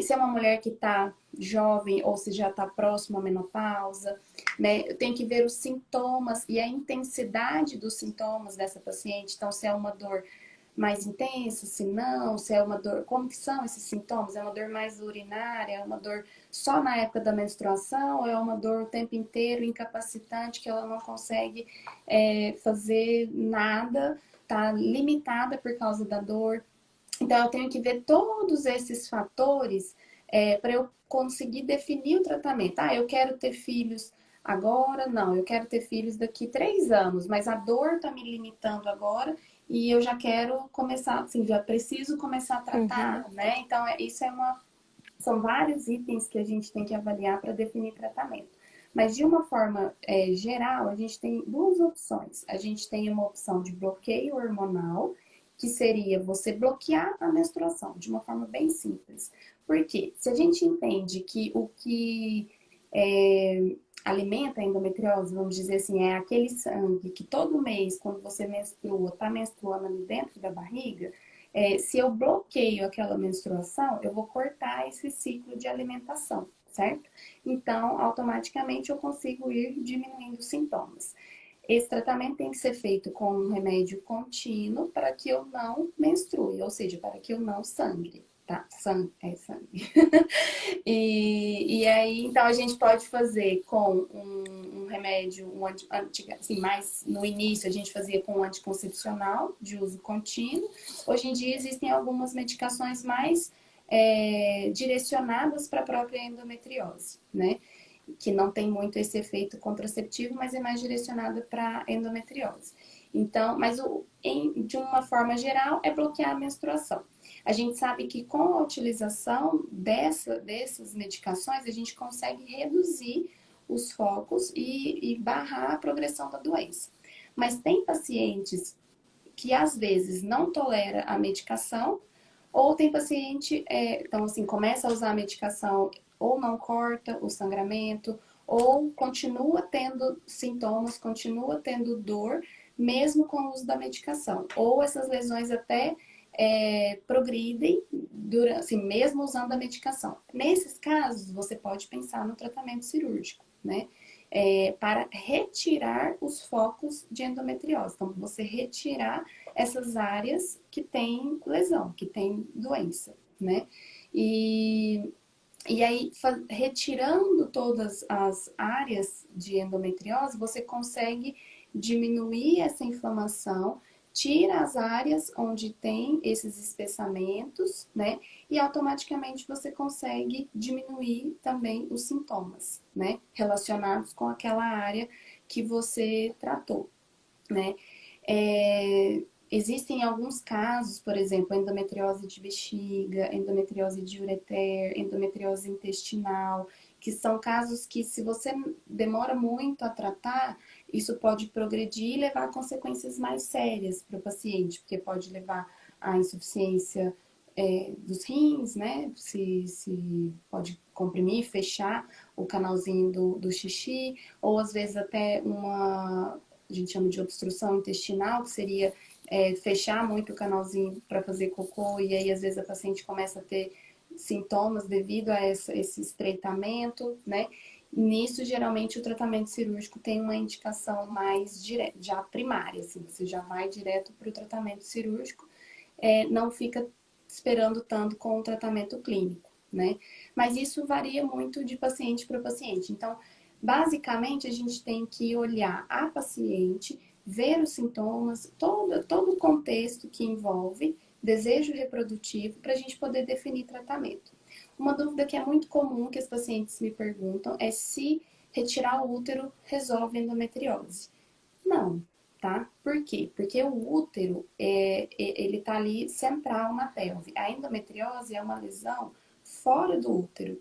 [SPEAKER 1] se é uma mulher que está jovem ou se já está próxima à menopausa, né? Eu tenho que ver os sintomas e a intensidade dos sintomas dessa paciente. Então, se é uma dor mais intensa, se não, se é uma dor, como que são esses sintomas? É uma dor mais urinária, é uma dor só na época da menstruação, ou é uma dor o tempo inteiro, incapacitante, que ela não consegue fazer nada, tá limitada por causa da dor. Então, eu tenho que ver todos esses fatores para eu conseguir definir o tratamento. Ah, eu quero ter filhos agora? Não, eu quero ter filhos daqui 3 anos, mas a dor está me limitando agora e eu já quero começar, assim, já preciso começar a
[SPEAKER 2] Uhum.
[SPEAKER 1] tratar, né? Então, são vários itens que a gente tem que avaliar para definir tratamento. Mas de uma forma geral, a gente tem duas opções. A gente tem uma opção de bloqueio hormonal, que seria você bloquear a menstruação, de uma forma bem simples. Por quê? Se a gente entende que o que alimenta a endometriose, vamos dizer assim, é aquele sangue que todo mês, quando você menstrua, está menstruando ali dentro da barriga, se eu bloqueio aquela menstruação, eu vou cortar esse ciclo de alimentação, certo? Então, automaticamente eu consigo ir diminuindo os sintomas. Esse tratamento tem que ser feito com um remédio contínuo para que eu não menstrue, ou seja, para que eu não sangre, tá? Sangue. E aí, então, a gente pode fazer com um remédio, assim, mais no início a gente fazia com um anticoncepcional de uso contínuo. Hoje em dia existem algumas medicações mais direcionadas para a própria endometriose, né? Que não tem muito esse efeito contraceptivo, mas é mais direcionada para endometriose. Então, mas de uma forma geral, é bloquear a menstruação. A gente sabe que com a utilização dessas medicações, a gente consegue reduzir os focos e barrar a progressão da doença. Mas tem pacientes que às vezes não tolera a medicação, ou tem paciente, então assim, começa a usar a medicação ou não corta o sangramento, ou continua tendo sintomas, continua tendo dor, mesmo com o uso da medicação. Ou essas lesões até progridem, assim, mesmo usando a medicação. Nesses casos, você pode pensar no tratamento cirúrgico, né? Para retirar os focos de endometriose. Então, você retirar essas áreas que têm lesão, que têm doença, né? E, e aí, retirando todas as áreas de endometriose, você consegue diminuir essa inflamação, tira as áreas onde tem esses espessamentos, né? E automaticamente você consegue diminuir também os sintomas, né? Relacionados com aquela área que você tratou, né? Existem alguns casos, por exemplo, endometriose de bexiga, endometriose de ureter, endometriose intestinal, que são casos que, se você demora muito a tratar, isso pode progredir e levar a consequências mais sérias para o paciente, porque pode levar à insuficiência dos rins, né? Se pode comprimir, fechar o canalzinho do xixi, ou às vezes até a gente chama de obstrução intestinal, que seria fechar muito o canalzinho para fazer cocô, e aí às vezes a paciente começa a ter sintomas devido a esse estreitamento, né? Nisso, geralmente, o tratamento cirúrgico tem uma indicação mais direta, já primária, assim, você já vai direto para o tratamento cirúrgico, não fica esperando tanto com o tratamento clínico, né? Mas isso varia muito de paciente para paciente. Então, basicamente, a gente tem que olhar a paciente, ver os sintomas, todo o contexto que envolve desejo reprodutivo para a gente poder definir tratamento. Uma dúvida que é muito comum que as pacientes me perguntam é se retirar o útero resolve endometriose. Não, tá? Por quê? Porque o útero, ele tá ali central na pelve. A endometriose é uma lesão fora do útero.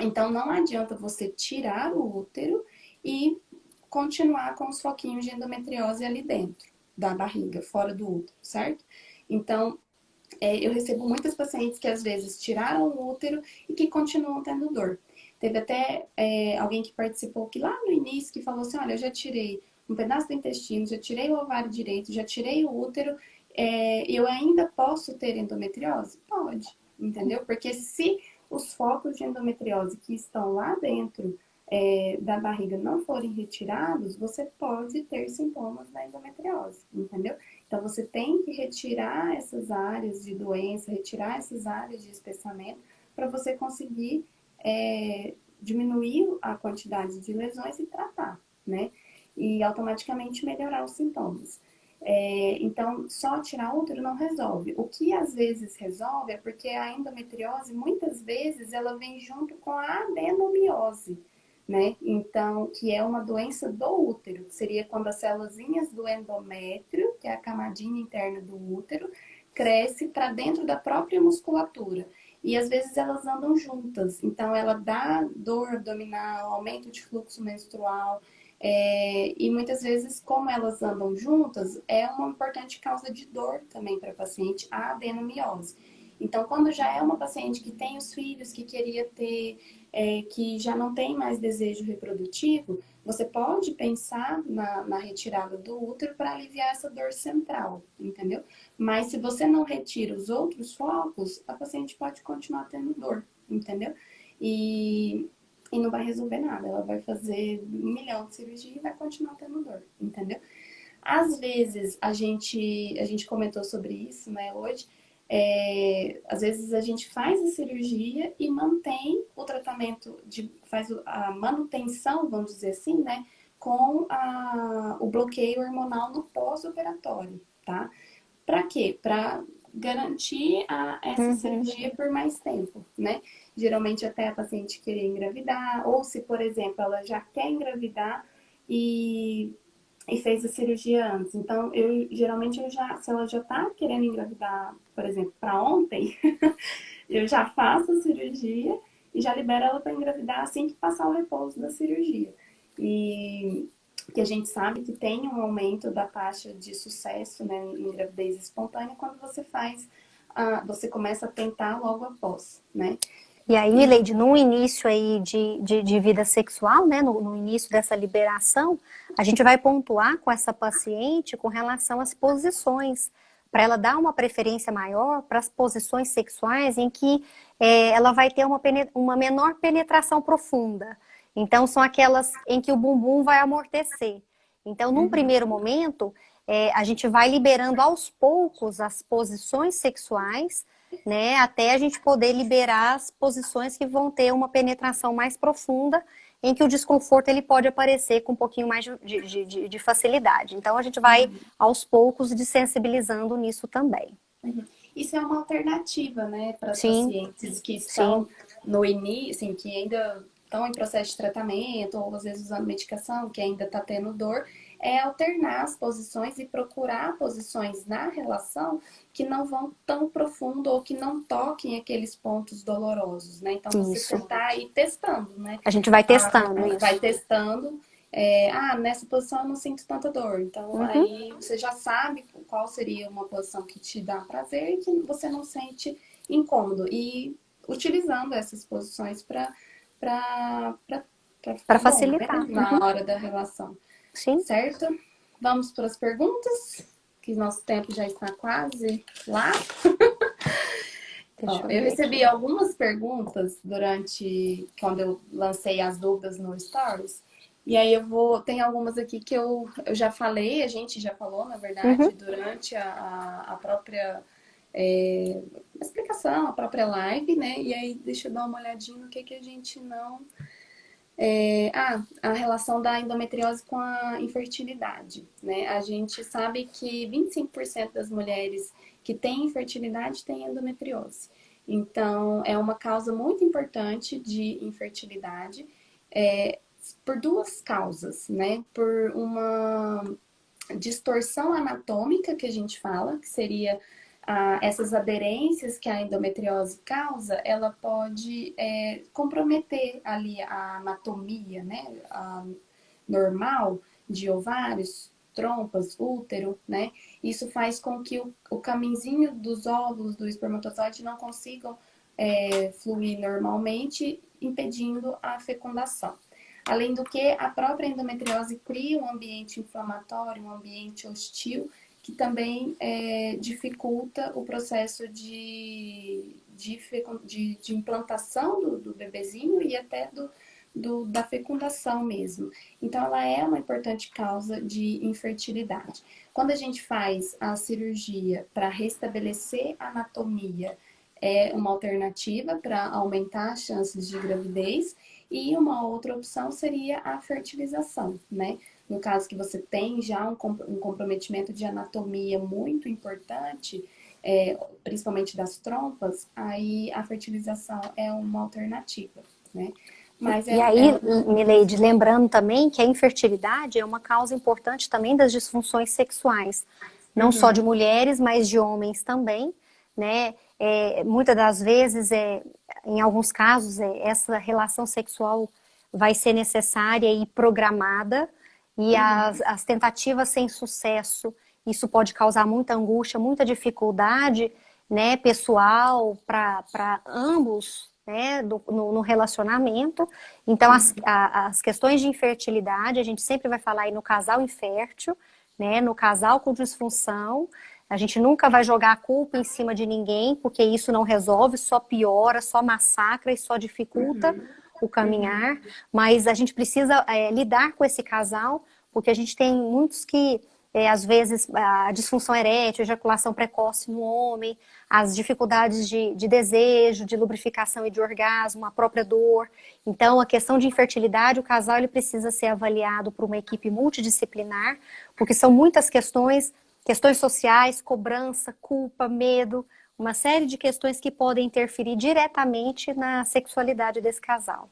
[SPEAKER 1] Então, não adianta você tirar o útero e continuar com os foquinhos de endometriose ali dentro da barriga, fora do útero, certo? Então, eu recebo muitas pacientes que às vezes tiraram o útero e que continuam tendo dor. Teve até alguém que participou que lá no início que falou assim, olha, eu já tirei um pedaço do intestino, já tirei o ovário direito, já tirei o útero, eu ainda posso ter endometriose? Pode, entendeu? Porque se os focos de endometriose que estão lá dentro da barriga não forem retirados, você pode ter sintomas da endometriose, entendeu? Então, você tem que retirar essas áreas de doença, retirar essas áreas de espessamento, para você conseguir diminuir a quantidade de lesões e tratar, né? E automaticamente melhorar os sintomas. Então, só tirar útero não resolve. O que às vezes resolve é porque a endometriose, muitas vezes, ela vem junto com a adenomiose, né? Então, que é uma doença do útero, que seria quando as células do endométrio, que é a camadinha interna do útero, cresce para dentro da própria musculatura. E às vezes elas andam juntas. Então, ela dá dor abdominal, aumento de fluxo menstrual. E muitas vezes, como elas andam juntas, é uma importante causa de dor também para a paciente, a adenomiose. Então, quando já é uma paciente que tem os filhos que queria ter, que já não tem mais desejo reprodutivo, você pode pensar na retirada do útero para aliviar essa dor central, entendeu? Mas se você não retira os outros focos, a paciente pode continuar tendo dor, entendeu? E não vai resolver nada. Ela vai fazer 1 milhão de cirurgia e vai continuar tendo dor, entendeu? Às vezes, a gente comentou sobre isso, né, hoje. Às vezes a gente faz a cirurgia e mantém o tratamento, faz a manutenção, vamos dizer assim, né, com o bloqueio hormonal no pós-operatório, tá? Para quê? Para garantir essa cirurgia por mais tempo, né? Geralmente até a paciente querer engravidar, ou se, por exemplo, ela já quer engravidar e fez a cirurgia antes. Então, geralmente, se ela já tá querendo engravidar, por exemplo, para ontem, eu já faço a cirurgia e já libero ela para engravidar assim que passar o repouso da cirurgia. E que a gente sabe que tem um aumento da taxa de sucesso, né, em gravidez espontânea quando você começa a tentar logo após, né?
[SPEAKER 2] E aí, Mileide, no início aí de vida sexual, né, no início dessa liberação, a gente vai pontuar com essa paciente com relação às posições, para ela dar uma preferência maior para as posições sexuais em que ela vai ter uma menor penetração profunda. Então, são aquelas em que o bumbum vai amortecer. Então, num primeiro momento, a gente vai liberando aos poucos as posições sexuais, né, até a gente poder liberar as posições que vão ter uma penetração mais profunda, em que o desconforto ele pode aparecer com um pouquinho mais de facilidade. Então, a gente vai, aos poucos, desensibilizando nisso também.
[SPEAKER 1] Isso é uma alternativa, né, para as
[SPEAKER 2] Sim,
[SPEAKER 1] pacientes que
[SPEAKER 2] sim.
[SPEAKER 1] estão no início, assim, que ainda estão em processo de tratamento, ou às vezes usando medicação, que ainda está tendo dor, é alternar as posições e procurar posições na relação que não vão tão profundo ou que não toquem aqueles pontos dolorosos, né? Então, você
[SPEAKER 2] Isso.
[SPEAKER 1] tentar ir testando, né?
[SPEAKER 2] A gente vai testando isso.
[SPEAKER 1] Vai testando. Nessa posição eu não sinto tanta dor. Então, aí você já sabe qual seria uma posição que te dá prazer e que você não sente incômodo. E utilizando essas posições para
[SPEAKER 2] Para
[SPEAKER 1] ficar bom, né?
[SPEAKER 2] facilitar.
[SPEAKER 1] Na hora da relação.
[SPEAKER 2] Sim.
[SPEAKER 1] Certo? Vamos para as perguntas, que nosso tempo já está quase lá.
[SPEAKER 2] Deixa eu
[SPEAKER 1] Eu
[SPEAKER 2] ver
[SPEAKER 1] recebi
[SPEAKER 2] aqui.
[SPEAKER 1] algumas perguntas quando eu lancei as dúvidas no Stories. E aí tem algumas aqui que eu já falei, a gente já falou, na verdade, durante a própria explicação, a própria live, né? E aí deixa eu dar uma olhadinha no que a gente não. A relação da endometriose com a infertilidade, né? A gente sabe que 25% das mulheres que têm infertilidade têm endometriose. Então, é uma causa muito importante de infertilidade, por duas causas, né? Por uma distorção anatômica que a gente fala, que seria essas aderências que a endometriose causa, ela pode comprometer ali a anatomia, né, normal de ovários, trompas, útero, né? Isso faz com que o caminhozinho dos óvulos do espermatozoide não consigam fluir normalmente, impedindo a fecundação. Além do que, a própria endometriose cria um ambiente inflamatório, um ambiente hostil, que também dificulta o processo de de implantação do bebezinho e até da fecundação mesmo. Então, ela é uma importante causa de infertilidade. Quando a gente faz a cirurgia para restabelecer a anatomia, é uma alternativa para aumentar as chances de gravidez. E uma outra opção seria a fertilização, né? No caso que você tem já um comprometimento de anatomia muito importante, principalmente das trompas, aí a fertilização é uma alternativa, né? Mas
[SPEAKER 2] E aí, Mileide, lembrando também que a infertilidade é uma causa importante também das disfunções sexuais, não só de mulheres, mas de homens também, né? Muitas das vezes, em alguns casos, essa relação sexual vai ser necessária e programada, e as tentativas sem sucesso, isso pode causar muita angústia, muita dificuldade, né, pessoal para ambos, né, no relacionamento. Então, as questões de infertilidade, a gente sempre vai falar aí no casal infértil, né, no casal com disfunção. A gente nunca vai jogar a culpa em cima de ninguém, porque isso não resolve, só piora, só massacra e só dificulta o caminhar. Mas a gente precisa lidar com esse casal, porque a gente tem muitos que às vezes a disfunção erétil, ejaculação precoce no homem, as dificuldades de desejo, de lubrificação e de orgasmo, a própria dor. Então, a questão de infertilidade, o casal ele precisa ser avaliado por uma equipe multidisciplinar, porque são muitas questões sociais, cobrança, culpa, medo, uma série de questões que podem interferir diretamente na sexualidade desse casal.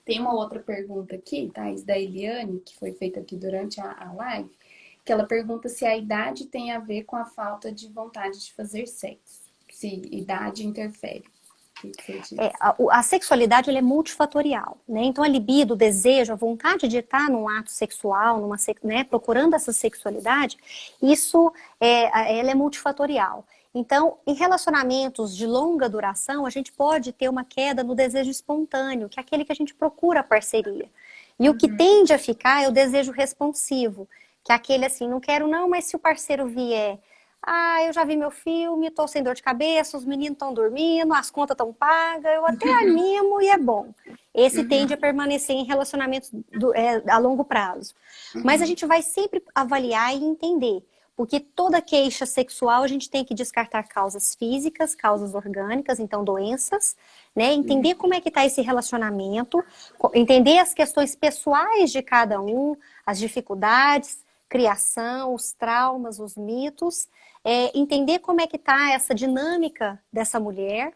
[SPEAKER 1] Tem uma outra pergunta aqui, Thaís, da Eliane, que foi feita aqui durante a live, que ela pergunta se a idade tem a ver com a falta de vontade de fazer sexo. Se idade interfere. O que você diz?
[SPEAKER 2] A sexualidade ela é multifatorial, né? Então a libido, o desejo, a vontade de estar num ato sexual, né, procurando essa sexualidade, isso ela é multifatorial. Então, em relacionamentos de longa duração, a gente pode ter uma queda no desejo espontâneo, que é aquele que a gente procura a parceria. E o que tende a ficar é o desejo responsivo, que é aquele assim, não quero não, mas se o parceiro vier, eu já vi meu filme, tô sem dor de cabeça, os meninos estão dormindo, as contas estão pagas, eu até animo e é bom. Esse tende a permanecer em relacionamentos a longo prazo. Mas a gente vai sempre avaliar e entender, porque toda queixa sexual a gente tem que descartar causas físicas, causas orgânicas, então doenças, né? Entender como é que está esse relacionamento, entender as questões pessoais de cada um, as dificuldades, criação, os traumas, os mitos, entender como é que está essa dinâmica dessa mulher,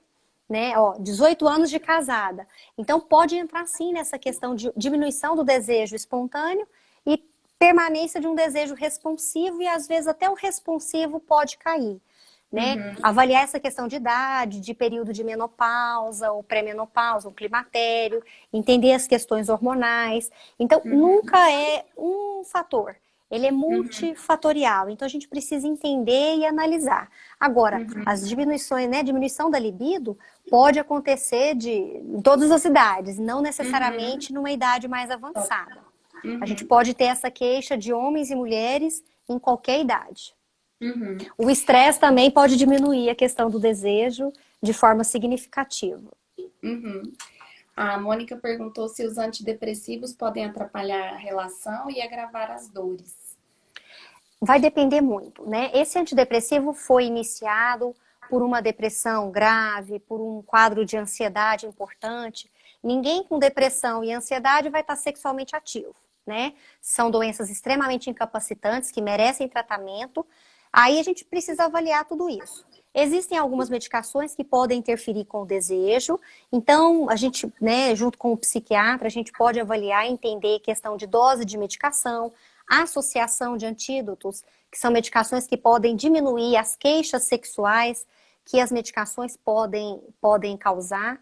[SPEAKER 2] né? 18 anos de casada. Então pode entrar sim nessa questão de diminuição do desejo espontâneo e permanência de um desejo responsivo, e às vezes até o responsivo pode cair, né? Avaliar essa questão de idade, de período de menopausa, ou pré-menopausa, ou climatério, entender as questões hormonais. Então, nunca é um fator. Ele é multifatorial, então a gente precisa entender e analisar. Agora, as diminuições, né, diminuição da libido pode acontecer em todas as idades, não necessariamente numa idade mais avançada. A gente pode ter essa queixa de homens e mulheres em qualquer idade. O estresse também pode diminuir a questão do desejo de forma significativa.
[SPEAKER 1] A Mônica perguntou se os antidepressivos podem atrapalhar a relação e agravar as dores.
[SPEAKER 2] Vai depender muito, né? Esse antidepressivo foi iniciado por uma depressão grave, por um quadro de ansiedade importante. Ninguém com depressão e ansiedade vai estar sexualmente ativo, né? São doenças extremamente incapacitantes que merecem tratamento. Aí a gente precisa avaliar tudo isso. Existem algumas medicações que podem interferir com o desejo, então a gente, né, junto com o psiquiatra, a gente pode avaliar e entender questão de dose de medicação, associação de antídotos, que são medicações que podem diminuir as queixas sexuais que as medicações podem causar,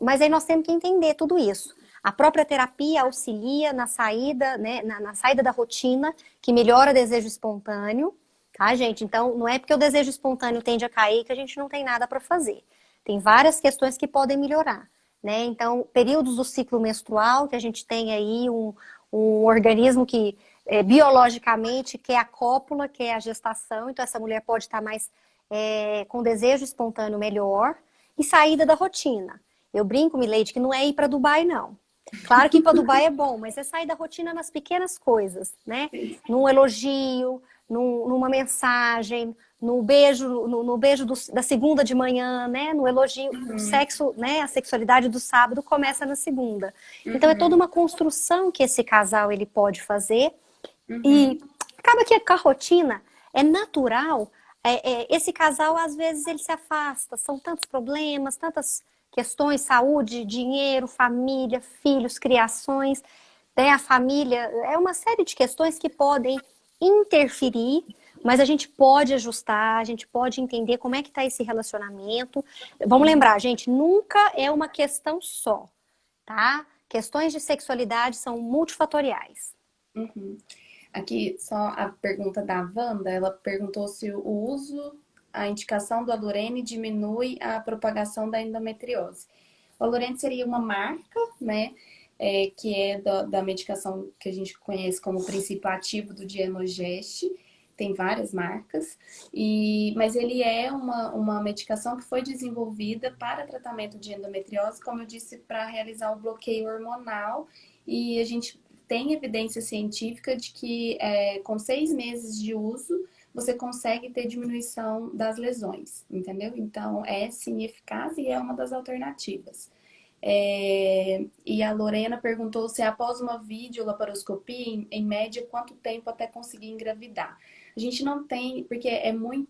[SPEAKER 2] mas aí nós temos que entender tudo isso. A própria terapia auxilia na saída, né, na saída da rotina, que melhora o desejo espontâneo, tá, gente? Então, não é porque o desejo espontâneo tende a cair que a gente não tem nada para fazer. Tem várias questões que podem melhorar, né? Então, períodos do ciclo menstrual, que a gente tem aí um organismo que biologicamente quer a cópula, quer a gestação, então essa mulher pode estar mais com desejo espontâneo melhor e saída da rotina. Eu brinco, Mileide, que não é ir para Dubai, não. Claro que ir para Dubai é bom, mas é sair da rotina nas pequenas coisas, né? Num elogio, numa mensagem, no beijo, no beijo da segunda de manhã, né? No elogio, o sexo, né? A sexualidade do sábado começa na segunda. Então é toda uma construção que esse casal ele pode fazer e acaba que com a rotina é natural. Esse casal às vezes ele se afasta, são tantos problemas, tantas questões, saúde, dinheiro, família, filhos, criações, né? A família, é uma série de questões que podem interferir, mas a gente pode ajustar, a gente pode entender como é que está esse relacionamento. Vamos lembrar, gente, nunca é uma questão só, tá? Questões de sexualidade são multifatoriais.
[SPEAKER 1] Uhum. Aqui, só a pergunta da Wanda, ela perguntou se o uso, a indicação do Alurene diminui a propagação da endometriose. O Alurene seria uma marca, né, que é da medicação que a gente conhece como princípio ativo do Dienogest, tem várias marcas, mas ele é uma medicação que foi desenvolvida para tratamento de endometriose, como eu disse, para realizar o bloqueio hormonal, e a gente tem evidência científica de que com 6 meses de uso você consegue ter diminuição das lesões, entendeu? Então é sim eficaz e é uma das alternativas. E a Lorena perguntou se após uma videolaparoscopia, em média, quanto tempo até conseguir engravidar? A gente não tem, porque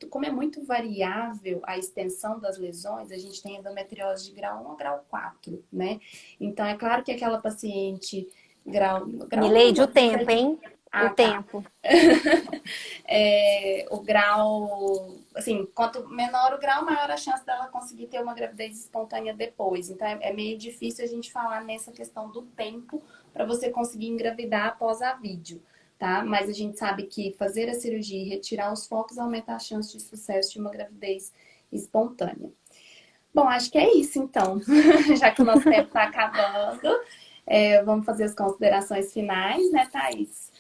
[SPEAKER 1] como é muito variável a extensão das lesões, a gente tem endometriose de grau 1 a grau 4, né? Então é claro que aquela paciente grau
[SPEAKER 2] Mileide, o
[SPEAKER 1] não,
[SPEAKER 2] tempo, hein?
[SPEAKER 1] ah,
[SPEAKER 2] O
[SPEAKER 1] tá.
[SPEAKER 2] tempo.
[SPEAKER 1] O grau, assim, quanto menor o grau, maior a chance dela conseguir ter uma gravidez espontânea depois. Então é meio difícil a gente falar nessa questão do tempo para você conseguir engravidar após a vídeo, tá? Mas a gente sabe que fazer a cirurgia e retirar os focos aumenta a chance de sucesso de uma gravidez espontânea. Bom, acho que é isso então, já que o nosso tempo está acabando. Vamos fazer as considerações finais, né, Thaís?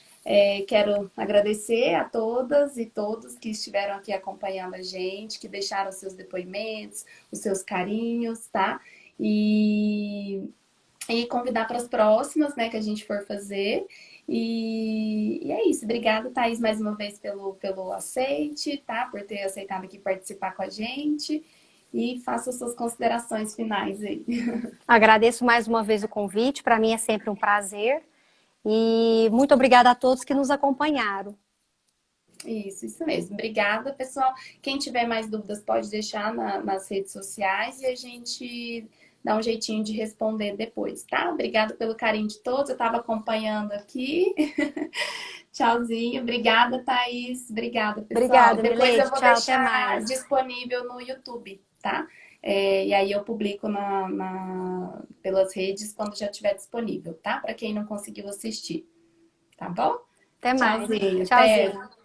[SPEAKER 1] Quero agradecer a todas e todos que estiveram aqui acompanhando a gente, que deixaram os seus depoimentos, os seus carinhos, tá? E convidar para as próximas, né, que a gente for fazer. E é isso. Obrigada, Thaís, mais uma vez pelo aceite, tá? Por ter aceitado aqui participar com a gente. E faça as suas considerações finais aí.
[SPEAKER 2] Agradeço mais uma vez o convite, para mim é sempre um prazer. E muito obrigada a todos que nos acompanharam.
[SPEAKER 1] Isso mesmo. Obrigada, pessoal. Quem tiver mais dúvidas pode deixar nas redes sociais e a gente dá um jeitinho de responder depois, tá? Obrigada pelo carinho de todos. Eu estava acompanhando aqui. Tchauzinho. Obrigada, Thaís. Obrigada, pessoal.
[SPEAKER 2] Obrigada,
[SPEAKER 1] Depois eu
[SPEAKER 2] Mileide.
[SPEAKER 1] vou
[SPEAKER 2] Tchau, até
[SPEAKER 1] deixar
[SPEAKER 2] mais.
[SPEAKER 1] disponível no YouTube, tá? E aí eu publico pelas redes quando já estiver disponível, tá? Para quem não conseguiu assistir, tá bom?
[SPEAKER 2] Até mais.
[SPEAKER 1] Tchauzinho, até.
[SPEAKER 2] Tchauzinho.